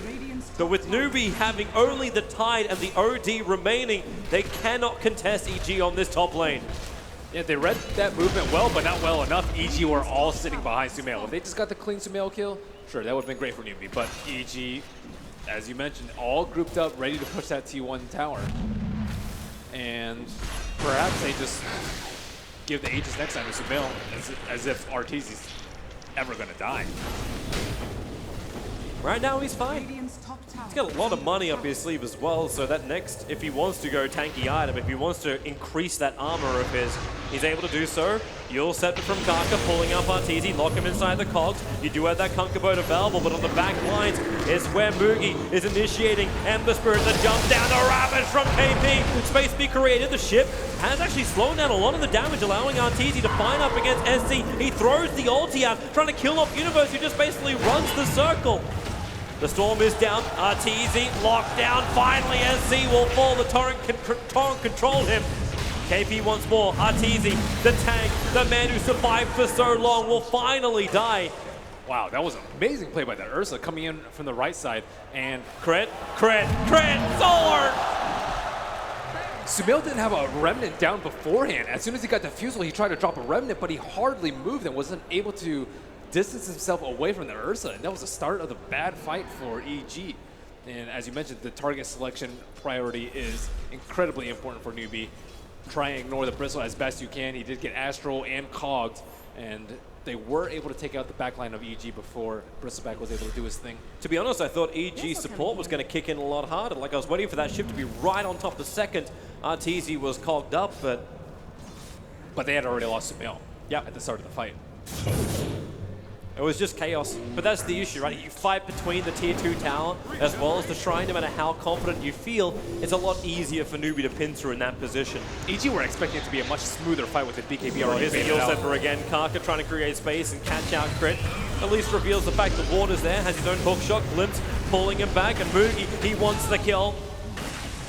But with Newbee having only the Tide and the OD remaining, they cannot contest EG on this top lane. Yeah, they read that movement well, but not well enough. EG were all sitting behind Sumail. If they just got the clean Sumail kill, sure, that would have been great for Newbee. But EG, as you mentioned, all grouped up, ready to push that T1 tower. And perhaps they just give the Aegis next time to Sumail as if Arteezy's ever going to die. Right now, he's fine. Radiant's top tower. He's got a lot of money up his sleeve as well, so that next, if he wants to go tanky item, if he wants to increase that armor of his, he's able to do so. Yule Scepter from Kaka, pulling up Arteezy, lock him inside the cogs. You do have that Conquer Boat available, but on the back lines is where Mugi is initiating Ember Spirit, the jump down, the Ravage from KP. Space be created, the ship has actually slowed down a lot of the damage, allowing Arteezy to find up against SC. He throws the ulti out, trying to kill off Universe, who just basically runs the circle. The storm is down. Arteezy locked down. Finally, SC will fall. The Torrent controlled him. KP once more. Arteezy, the tank, the man who survived for so long, will finally die. Wow, that was an amazing play by that Ursa coming in from the right side. And Crit, sword! Sumail didn't have a Remnant down beforehand. As soon as he got Diffusal, he tried to drop a Remnant, but he hardly moved and wasn't able to distance himself away from the Ursa, and that was the start of the bad fight for EG. And as you mentioned, the target selection priority is incredibly important for Newbee. Try and ignore the Bristle as best you can. He did get Astral and Cogged, and they were able to take out the backline of EG before Bristleback was able to do his thing. To be honest, I thought EG support was going to kick in a lot harder. Like, I was waiting for that ship to be right on top the second Arteezy was cogged up, but they had already lost Sumail at the start of the fight. it was just chaos. But that's the issue, right? You fight between the tier 2 tower as well as the shrine. No matter how confident you feel, it's a lot easier for Newbee to pin through in that position. EG were expecting it to be a much smoother fight with the BKB already. Here's the Yule Scepter again. Karka trying to create space and catch out Crit. At least reveals the fact the Water's there, has his own hook shot, Glimpse pulling him back, and Mugi, he wants the kill.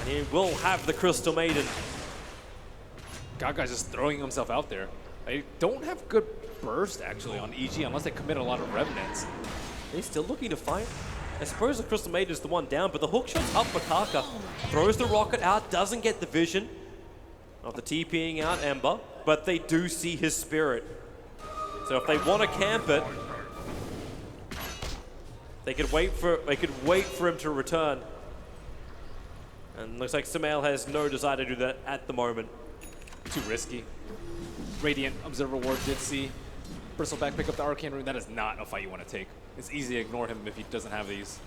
And he will have the Crystal Maiden. Gaga's just throwing himself out there. They don't have good burst, actually, on EG, unless they commit a lot of Revenants. He's still looking to fight. I suppose the Crystal Maiden is the one down, but the hook shot's up for Karka. Throws the rocket out, doesn't get the vision of the TPing out Ember, but they do see his spirit. So if they want to camp it, they could wait for him to return. And looks like Samael has no desire to do that at the moment. Too risky. Radiant Observer Ward did see Bristleback pick up the Arcane Rune. That is not a fight you want to take. It's easy to ignore him if he doesn't have these.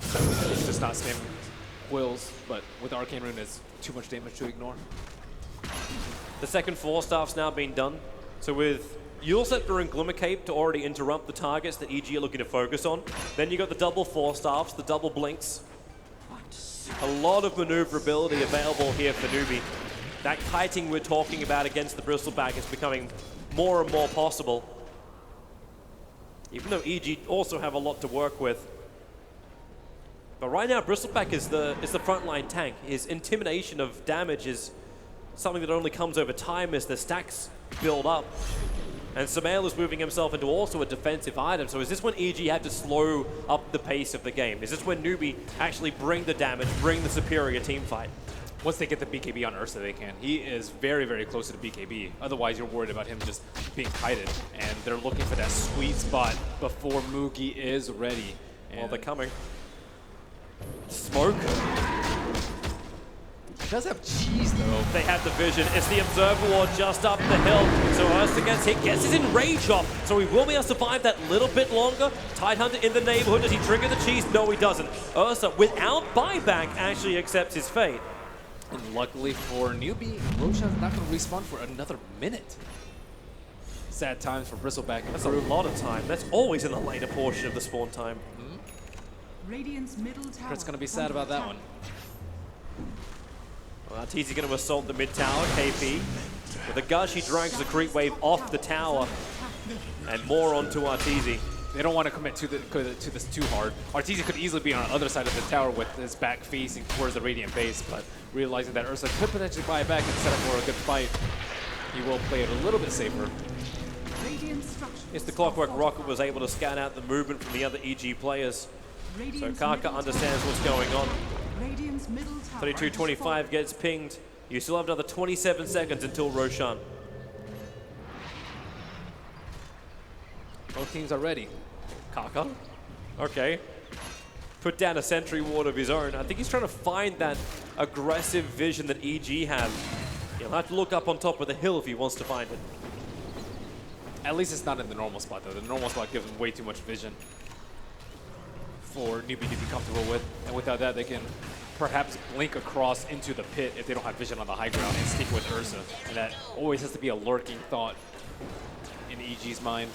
He's just not spamming Wills, but with Arcane Rune, it's too much damage to ignore. The second 4-staff's now been done. So with Yule Scepter and Glimmer Cape to already interrupt the targets that EG are looking to focus on. Then you got the double 4-staffs, the double blinks. A lot of maneuverability available here for Newbee. That kiting we're talking about against the Bristleback is becoming more and more possible. even though EG also have a lot to work with. But right now, Bristleback is the frontline tank. His intimidation of damage is something that only comes over time as the stacks build up. And Sumail is moving himself into also a defensive item. So is this when EG had to slow up the pace of the game? Is this when Newbee actually bring the damage, bring the superior team fight? Once they get the BKB on Ursa, they can. He is very, very close to the BKB. Otherwise, you're worried about him just being kited. And they're looking for that sweet spot before Mugi is ready. And Well, they're coming. Smoke. He does have cheese, though. They have the vision. It's the Observer Ward just up the hill. So Ursa gets hit, gets his enrage off. So he will be able to survive that little bit longer. Tidehunter in the neighborhood. Does he trigger the cheese? No, he doesn't. Ursa, without buyback, actually accepts his fate. And luckily for Newbee, Roshan's not going to respawn for another minute. Sad times for Bristleback. That's a lot of time. That's always in the later portion of the spawn time. Radiant's middle tower. It's going to be sad about that one. Well, Arteezy going to assault the mid tower. KP. With a gush, he drags the creep wave off the tower. And more onto Arteezy. They don't want to commit to this too hard. Arteezy could easily be on the other side of the tower with his back facing towards the Radiant base, but realizing that Ursa could potentially buy back and set up for a good fight, he will play it a little bit safer. Radiant structures. Yes, the Clockwork Rocket was able to scout out the movement from the other EG players. So Radiant's Kaka middle understands tower. what's going on. Radiant's middle tower. 32-25 gets pinged. You still have another 27 seconds until Roshan. Both teams are ready. Kaka. Okay. Put down a sentry ward of his own. I think he's trying to find that aggressive vision that EG have. He'll have to look up on top of the hill if he wants to find it. At least it's not in the normal spot, though. The normal spot gives them way too much vision for Newbee to be comfortable with. And without that, they can perhaps blink across into the pit if they don't have vision on the high ground and stick with Ursa. And that always has to be a lurking thought in EG's mind.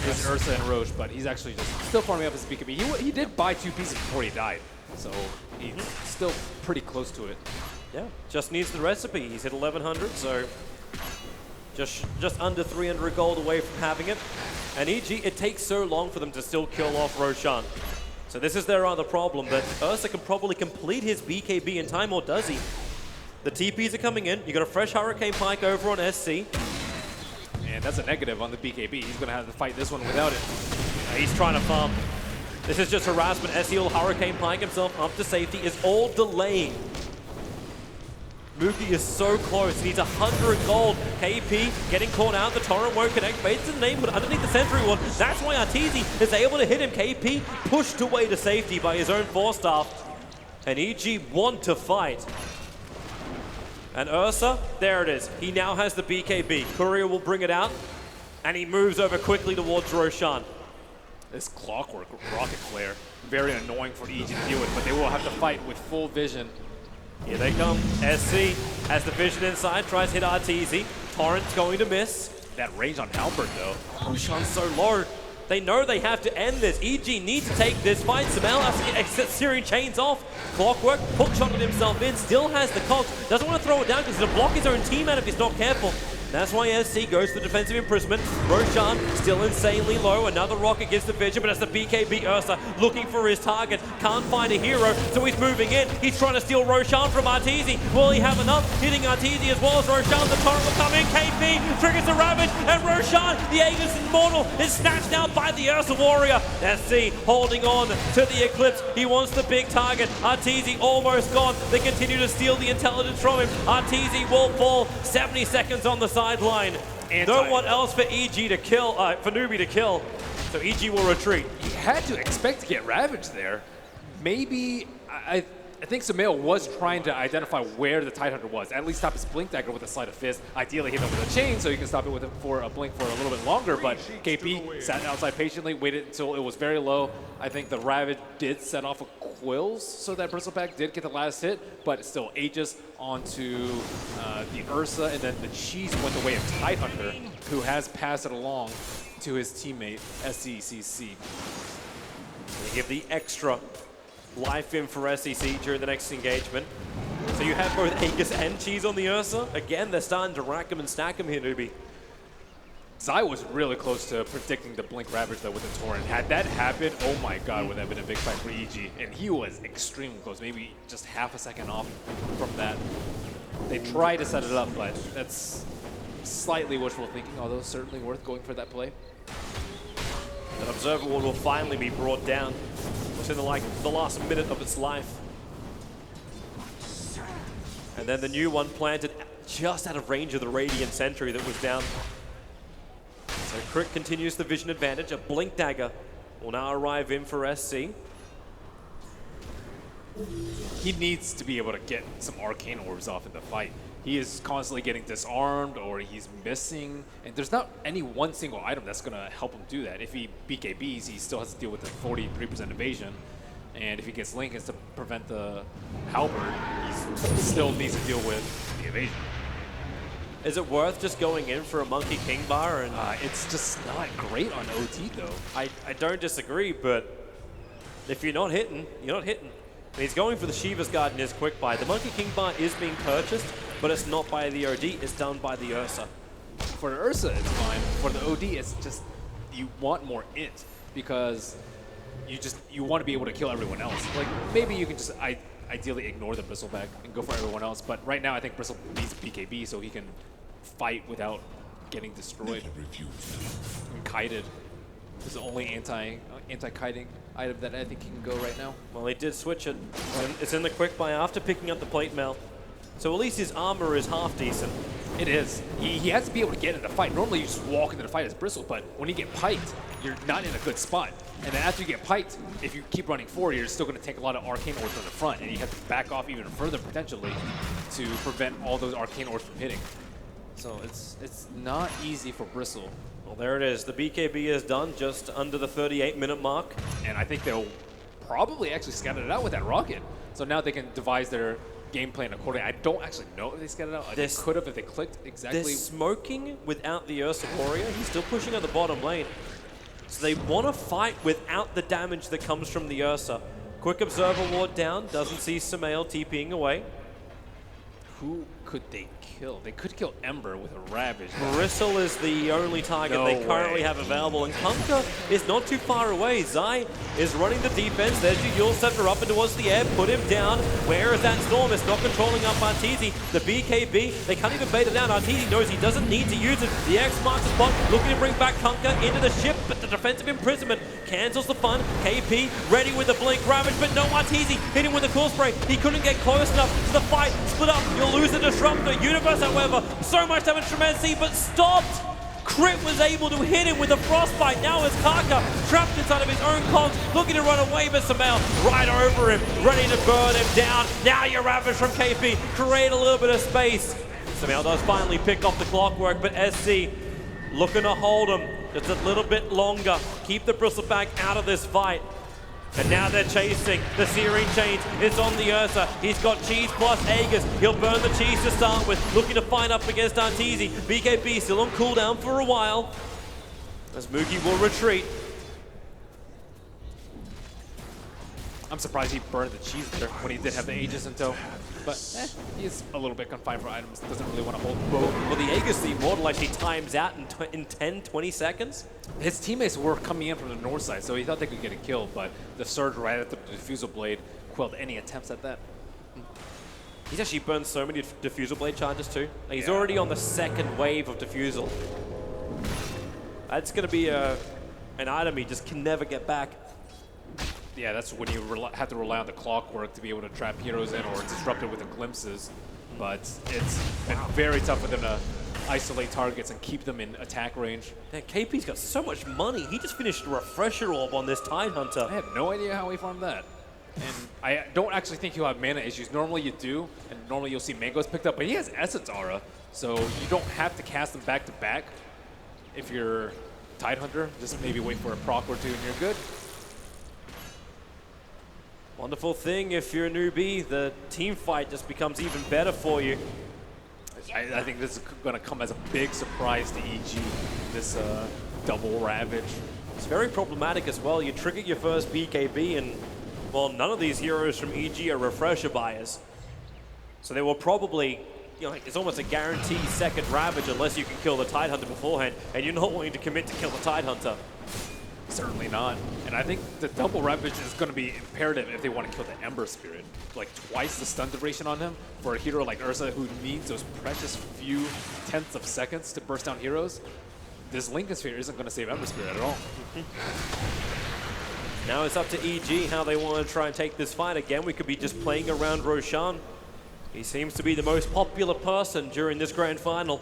It's Ursa and Roche, but he's actually just still farming up his BKB. He did buy 2 pieces before he died, so he's still pretty close to it. Yeah, just needs the recipe. He's hit 1100, so just under 300 gold away from having it. And EG, it takes so long for them to still kill off Roshan. So this is their other problem, but Ursa can probably complete his BKB in time, or does he? The TPs are coming in. You got a fresh Hurricane Pike over on SC. And that's a negative on the BKB. He's going to have to fight this one without it. He's trying to farm. This is just harassment. SC will Hurricane Pike himself up to safety. Is all delaying. Mugi is so close. He needs 100 gold. KP getting caught out. The torrent won't connect. Baits in the neighborhood underneath the sentry ward. That's why Arteezy is able to hit him. KP pushed away to safety by his own Force Staff. And EG want to fight. And Ursa, there it is. He now has the BKB. Courier will bring it out. And he moves over quickly towards Roshan. This Clockwork Rocket Flare, very annoying for EG to deal with, but they will have to fight with full vision. Here they come. SC has the vision inside, tries to hit Arteezy. Torrent's going to miss. That range on Halberd, though. Roshan's so low. They know they have to end this. EG needs to take this fight. Sumail has to get Searing Chains off. Clockwork hookshotted himself in, still has the cogs. Doesn't want to throw it down because he'll block his own team out if he's not careful. That's why SC goes for defensive imprisonment. Roshan still insanely low. Another rocket gets the vision, but it's the BKB Ursa looking for his target. Can't find a hero, so he's moving in. He's trying to steal Roshan from Arteezy. Will he have enough? Hitting Arteezy as well as Roshan. The torrent will come in. KP triggers the Ravage, and Roshan, the Aegis Immortal, is snatched out by the Ursa Warrior. SC holding on to the Eclipse. He wants the big target. Arteezy almost gone. They continue to steal the intelligence from him. Arteezy will fall. 70 seconds on the sideline. No one else for EG to kill, for Newbee to kill. So EG will retreat. You had to expect to get Ravaged there. Maybe, I think Sumail was trying to identify where the Tidehunter was. At least stop his Blink Dagger with a Sleight of Fist. Ideally hit him with a chain so you can stop it with for a Blink for a little bit longer. But KP sat outside patiently, waited until it was very low. I think the Ravage did set off a Quills so that Bristleback did get the last hit, but still Aegis onto the Ursa, and then the cheese went the way of Tidehunter, who has passed it along to his teammate, SCCC. They give the extra life in for SEC during the next engagement. So you have both Aegis and Cheese on the Ursa. Again, they're starting to rack them and stack them here, Newbee. Zai was really close to predicting the Blink Ravage though with the Torrent. Had that happened, oh my god, would that have been a big fight for EG. And he was extremely close, maybe just half a second off from that. They tried to set it up, but that's slightly wishful thinking, although certainly worth going for that play. An Observer Ward will finally be brought down within the last minute of its life. And then the new one planted just out of range of the Radiant Sentry that was down. So Crit continues the vision advantage. A Blink Dagger will now arrive in for SC. He needs to be able to get some arcane orbs off in the fight. He is constantly getting disarmed or he's missing, and there's not any one single item that's going to help him do that. If he BKBs, he still has to deal with the 43% evasion, and if he gets Linkens to prevent the Halberd, he still needs to deal with the evasion. Is it worth just going in for a Monkey King bar? And It's just not great on OT though. I don't disagree, but if you're not hitting, you're not hitting. And he's going for the Shiva's Guard in his quick buy. The Monkey King bar is being purchased, but it's not by the OD, it's done by the Ursa. For the Ursa, it's fine. For the OD, it's just you want more int because you want to be able to kill everyone else. Like maybe you can just ideally ignore the Bristleback and go for everyone else. But right now, I think Bristle needs BKB so he can fight without getting destroyed. And kited is the only anti-kiting item that I think he can go right now. Well, he did switch it. It's in the quick buy after picking up the plate mail. So at least his armor is half decent. It is. He has to be able to get in the fight. Normally you just walk into the fight as Bristle, but when you get piked, you're not in a good spot. And then after you get piked, if you keep running forward, you're still going to take a lot of arcane orbs from the front, and you have to back off even further potentially to prevent all those arcane orbs from hitting. So it's not easy for Bristle. Well, there it is. The BKB is done just under the 38-minute mark. And I think they'll probably actually scout it out with that rocket. So now they can devise their game plan accordingly. I don't actually know if they scouted it out. They could have if they clicked exactly. They're smoking without the Ursa Warrior. He's still pushing at the bottom lane. So they want to fight without the damage that comes from the Ursa. Quick Observer Ward down. Doesn't see Sumail TPing away. Who could they kill? They could kill Ember with a Ravage. Bristle is the only target No they currently way. have available, and Kunkka is not too far away. Zai is running the defense. There's your Yule Scepter up and towards the air. Put him down. Where is that Storm? It's not controlling up Arteezy. The BKB, they can't even bait it down. Arteezy knows he doesn't need to use it. The X marks the spot, looking to bring back Kunkka into the ship, but the defensive imprisonment cancels the fun. KP ready with the Blink Ravage, but no Arteezy hitting with the Cool Spray. He couldn't get close enough to the fight. Split up. You'll lose the Disruptor. Universe, however, so much damage from NC, but stopped. Crit was able to hit him with a Frostbite. Now it's Kaka trapped inside of his own cogs, looking to run away, but Sumail right over him, ready to burn him down. Now you're Ravage from KP. Create a little bit of space. Sumail does finally pick off the clockwork, but SC looking to hold him just a little bit longer. Keep the Bristleback out of this fight. And now they're chasing. The Searing Chains is on the Ursa. He's got cheese plus Aegis. He'll burn the cheese to start with. Looking to fight up against Arteezy. BKB still on cooldown for a while. As Moogie will retreat. I'm surprised he burned the cheese there when he did have the Aegis in tow. But he's a little bit confined for items. Doesn't really want to hold both. Well, the Aegis, the Immortal, actually times out in 10, 20 seconds. His teammates were coming in from the north side, so he thought they could get a kill, but the surge right at the Diffusal Blade quelled any attempts at that. He's actually burned so many Diffusal Blade charges too. Like, he's already on the second wave of Diffusal. That's going to be an item he just can never get back. Yeah, that's when you have to rely on the clockwork to be able to trap heroes in or disrupt it with the glimpses. But it's been very tough for them to isolate targets and keep them in attack range. Yeah, KP's got so much money. He just finished a Refresher Orb on this Tidehunter. I have no idea how he farmed that. And I don't actually think he'll have mana issues. Normally you do, and normally you'll see Mangoes picked up, but he has Essence Aura, so you don't have to cast them back to back. If you're Tidehunter, just maybe wait for a proc or two and you're good. Wonderful thing, if you're a newbie, the team fight just becomes even better for you. I think this is going to come as a big surprise to EG, this double Ravage. It's very problematic as well. You trigger your first BKB and, well, none of these heroes from EG are refresher buyers. So they will probably like, it's almost a guaranteed second Ravage unless you can kill the Tidehunter beforehand, and you're not willing to commit to kill the Tidehunter. Certainly not. And I think the double Ravage is going to be imperative if they want to kill the Ember Spirit. Like twice the stun duration on him for a hero like Ursa who needs those precious few tenths of seconds to burst down heroes. This Lincoln Sphere isn't going to save Ember Spirit at all. Now it's up to EG how they want to try and take this fight. Again, we could be just playing around Roshan. He seems to be the most popular person during this grand final.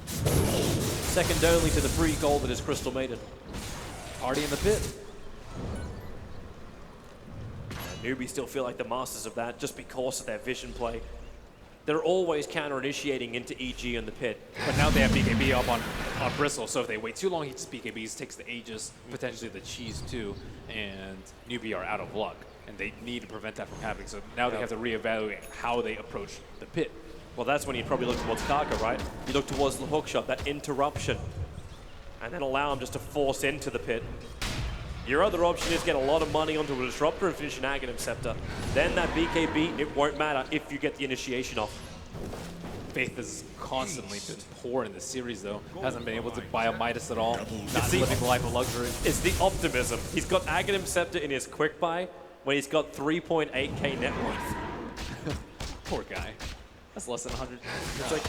Second only to the free gold that is Crystal Maiden. Party in the pit. Newbee still feel like the masters of that just because of their vision play. They're always counter-initiating into EG in the pit. But now they have BKB up on Bristle, so if they wait too long, he just BKBs, takes the Aegis, potentially the Cheese too, and Newbee are out of luck. And they need to prevent that from happening, so now they have to reevaluate how they approach the pit. Well, that's when you probably look towards Kaka, right? You look towards the hookshot, that interruption, and then allow him just to force into the pit. Your other option is get a lot of money onto a Disruptor and finish an Aghanim Scepter. Then that BKB, it won't matter if you get the initiation off. Faith has constantly been poor in this series, though. Hasn't been able to buy a Midas at all. Not living the life of luxury. It's the optimism. He's got Aghanim Scepter in his quick buy when he's got 3.8k net worth. Poor guy. That's less than 100. It's like,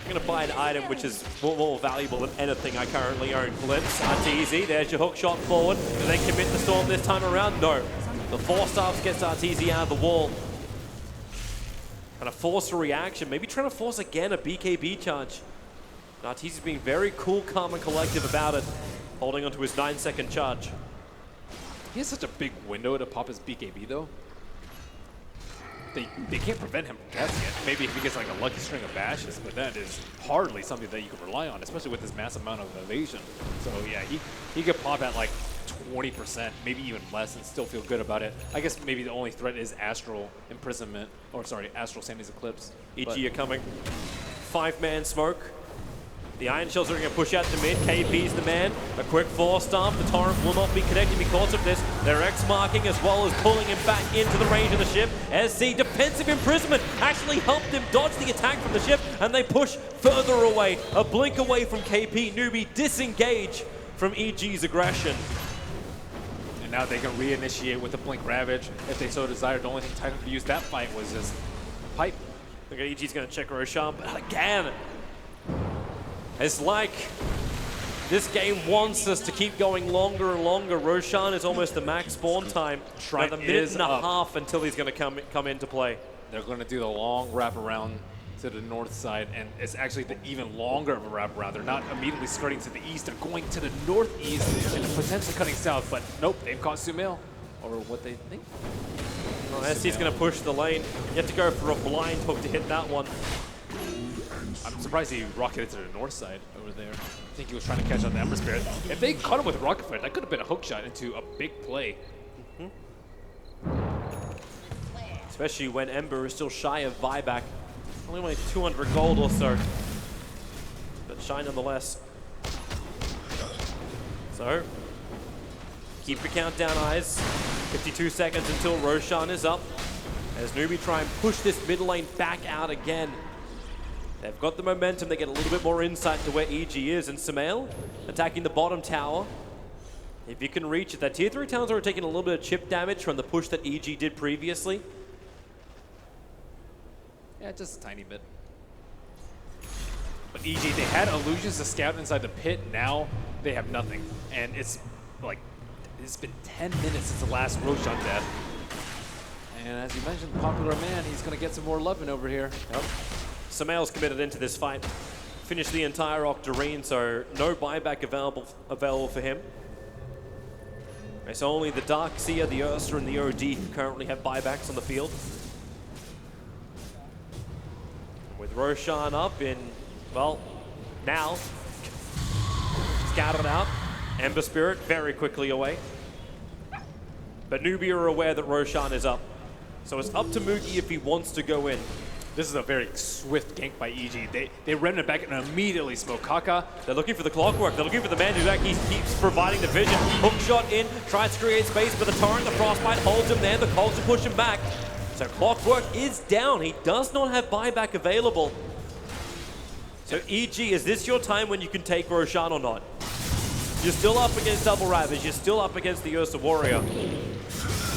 I'm going to buy an item which is more valuable than anything I currently own. Glimpse, Arteezy, there's your hook shot forward. Do they commit the storm this time around? No. The 4-staff gets Arteezy out of the wall. Trying to force a reaction, maybe trying to force again a BKB charge. Arteezy's being very cool, calm, and collective about it, holding onto his 9-second charge. He has such a big window to pop his BKB, though. They can't prevent him from casting it. Maybe if he gets like a lucky string of bashes, but that is hardly something that you can rely on, especially with this massive amount of evasion. So yeah, he could pop at like 20%, maybe even less, and still feel good about it. I guess maybe the only threat is Astral Imprisonment, or sorry, Astral Sandy's Eclipse. EG are coming. 5-man smoke. The Iron Shells are going to push out to mid. KP's the man. A quick 4-stamp. The Torrent will not be connected because of this. They're X-marking as well as pulling him back into the range of the ship. SC Defensive Imprisonment actually helped him dodge the attack from the ship, and they push further away. A blink away from KP. Newbee disengage from EG's aggression. And now they can reinitiate with the Blink Ravage if they so desire. The only thing Titan could use that fight was his pipe. Look at EG's going to check Roshan, but again, it's like this game wants us to keep going longer and longer. Roshan is almost the max spawn time. Another minute and a half until he's going to come into play. They're going to do the long wraparound to the north side, and it's actually the even longer of a wraparound. They're not immediately skirting to the east. They're going to the northeast and potentially cutting south, but nope, they've caught Sumail, or what they think. Well, SC's going to push the lane. You have to go for a blind hook to hit that one. I'm surprised he rocketed to the north side over there. I think he was trying to catch on the Ember Spirit. If they caught him with Rocket Fire, that could have been a hook shot into a big play. Especially when Ember is still shy of buyback. Only like 200 gold or so. But shy nonetheless. So, keep your countdown eyes. 52 seconds until Roshan is up. As Newbee try and push this mid lane back out again. They've got the momentum, they get a little bit more insight to where EG is, and Sumail attacking the bottom tower. If you can reach it, that tier 3 towers are taking a little bit of chip damage from the push that EG did previously. Yeah, just a tiny bit. But EG, they had illusions to scout inside the pit, now they have nothing. And it's like, it's been 10 minutes since the last Roshan death. And as you mentioned, popular man, he's gonna get some more loving over here. Yep. Sumail's committed into this fight. Finished the entire Octarine, so no buyback available for him. It's only the Darkseer, the Ursa, and the OD who currently have buybacks on the field. With Roshan up in, well, now. Scattered out. Ember Spirit very quickly away. But Newbee are aware that Roshan is up. So it's up to Moogie if he wants to go in. This is a very swift gank by EG. They ran it back and immediately smoke Kaka. They're looking for the clockwork. They're looking for the man who actually keeps providing the vision. Hook shot in, tries to create space, but the Torrent, the Frostbite holds him there. The Cogs are pushing back. So Clockwork is down. He does not have buyback available. So EG, is this your time when you can take Roshan or not? You're still up against Double Ravage. You're still up against the Ursa Warrior.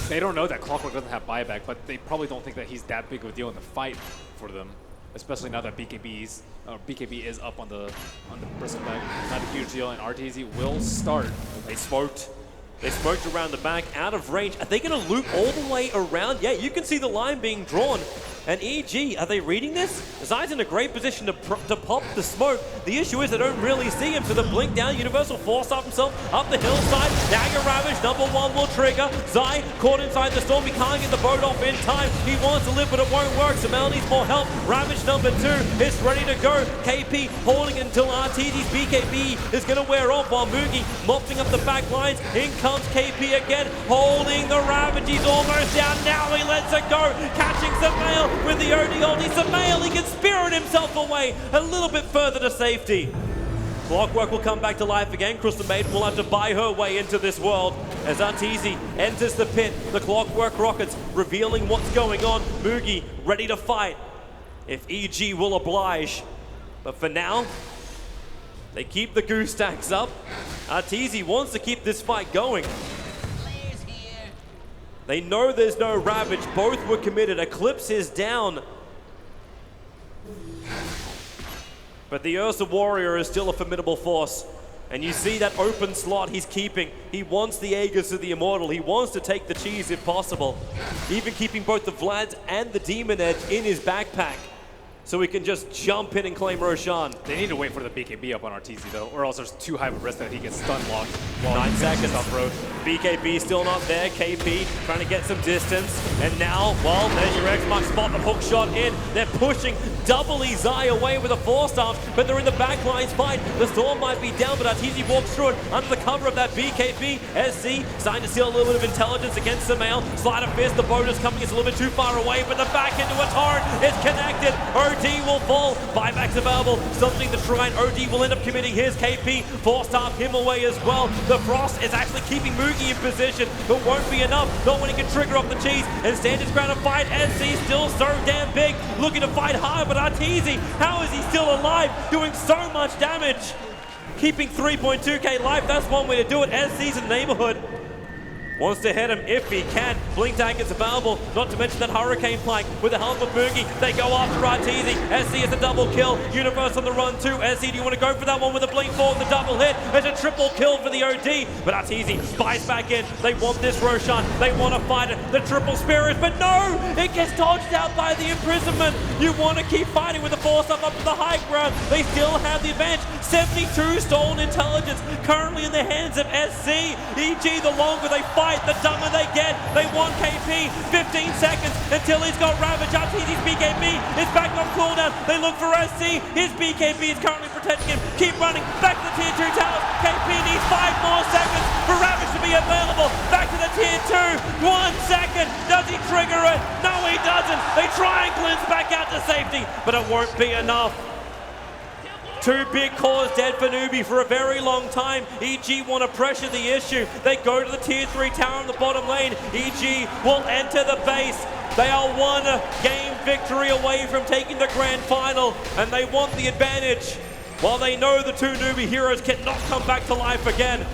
They don't know that Clockwork doesn't have buyback, but they probably don't think that he's that big of a deal in the fight for them. Especially now that BKB is up on the bristleback. Not a huge deal, and RTZ will start. They smoked. They smoked around the back, out of range. Are they going to loop all the way around? Yeah, you can see the line being drawn. And EG, are they reading this? Zai's in a great position to pop the smoke. The issue is they don't really see him, so the blink down. Universal force up himself up the hillside. Dagger Ravage, #1 will trigger. Zai caught inside the storm. He can't get the boat off in time. He wants to live, but it won't work. So Mel needs more help. Ravage #2 is ready to go. KP holding it until RTZ's BKB is going to wear off while Mugi mopping up the back lines. In comes KP again, holding the Ravage. He's almost down. Now he lets it go. Catching Samael with the OD ulti. Samael, he can spirit himself away a little bit further to safety. Clockwork will come back to life again. Crystal Maiden will have to buy her way into this world as Arteezy enters the pit. The Clockwork rockets revealing what's going on. Mugi ready to fight if EG will oblige. But for now, they keep the goose stacks up. Arteezy wants to keep this fight going. They know there's no Ravage. Both were committed. Eclipse is down. But the Ursa Warrior is still a formidable force. And you see that open slot he's keeping. He wants the Aegis of the Immortal. He wants to take the cheese if possible. Even keeping both the Vlad and the Demon Edge in his backpack. So we can just jump in and claim Roshan. They need to wait for the BKB up on RTZ though, or else there's too high of a risk that he gets stun locked. 9 seconds off road. BKB still not there. KP trying to get some distance. And now, well, there's your X Mark spot the hook shot in. They're pushing doubly Zai away with a 4-star, but they're in the back lines fight. The storm might be down, but Arteezy walks through it under the cover of that BKB. SC starting to steal a little bit of intelligence against Samael. Sleight of fist, the bonus coming, it's a little bit too far away, but the back into a torrent is connected. OD will fall. Buybacks available. Something to try, and OD will end up committing his KP. 4-star him away as well. The Frost is actually keeping Mugi in position, but won't be enough. Not when he can trigger off the cheese and stand his ground to fight. SC still so damn big, looking to fight hard, but Arteezy, how is he still alive? Doing so much damage. Keeping 3.2k life, that's one way to do it. SC's in the neighborhood. Wants to hit him if he can. Blink tag is available, not to mention that Hurricane Plank with the help of Mugi. They go after Arteezy. SC is a double kill. Universe on the run too. SC, do you want to go for that one with a blink forward, the double hit? There's a triple kill for the OD, but Arteezy buys back in. They want this Roshan. They want to fight it. The triple spirit, but no! It gets dodged out by the imprisonment. You want to keep fighting with the force up to the high ground. They still have the advantage. 72 stolen intelligence currently in the hands of SC. EG, the longer they fight, the dumber they get. They want KP. 15 seconds until he's got Ravage. Arteezy's BKB is back on cooldown. They look for SC. His BKB is currently protecting him. Keep running. Back to the tier 2 towers. KP needs 5 more seconds for Ravage to be available. Back to the tier 2. 1 second. Does he trigger it? No, he doesn't. They try and glimpse back out to safety, but it won't be enough. 2 big cores dead for Newbee for a very long time. EG want to pressure the issue. They go to the tier 3 tower in the bottom lane. EG will enter the base. They are 1 game victory away from taking the grand final, and they want the advantage. While they know the 2 Newbee heroes cannot come back to life again.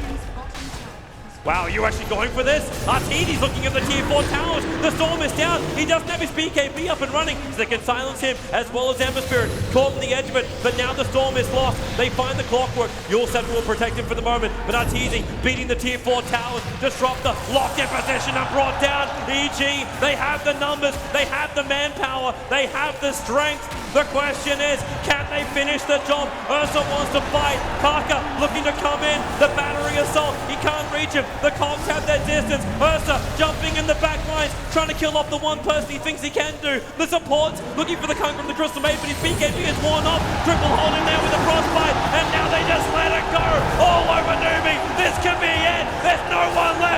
Wow, are you actually going for this? Arteezy's looking at the tier 4 towers. The storm is down. He doesn't have his BKB up and running, so they can silence him as well as Ember Spirit. Caught in the edge of it, but now the storm is lost. They find the Clockwork. Yulset will protect him for the moment, but Arteezy beating the tier 4 towers. Disruptor locked in position and brought down. EG, they have the numbers. They have the manpower. They have the strength. The question is, can they finish the job? Ursa wants to fight. Parker looking to come in. The battery assault. He can't reach him. The Cogs have their distance. Ursa jumping in the back lines, trying to kill off the one person he thinks he can do. The supports looking for the Kung from the Crystal Maid, but his BKB is worn off. Triple hold him there with a frostbite, and now they just let it go. All over Newbee. This could be it. There's no one left.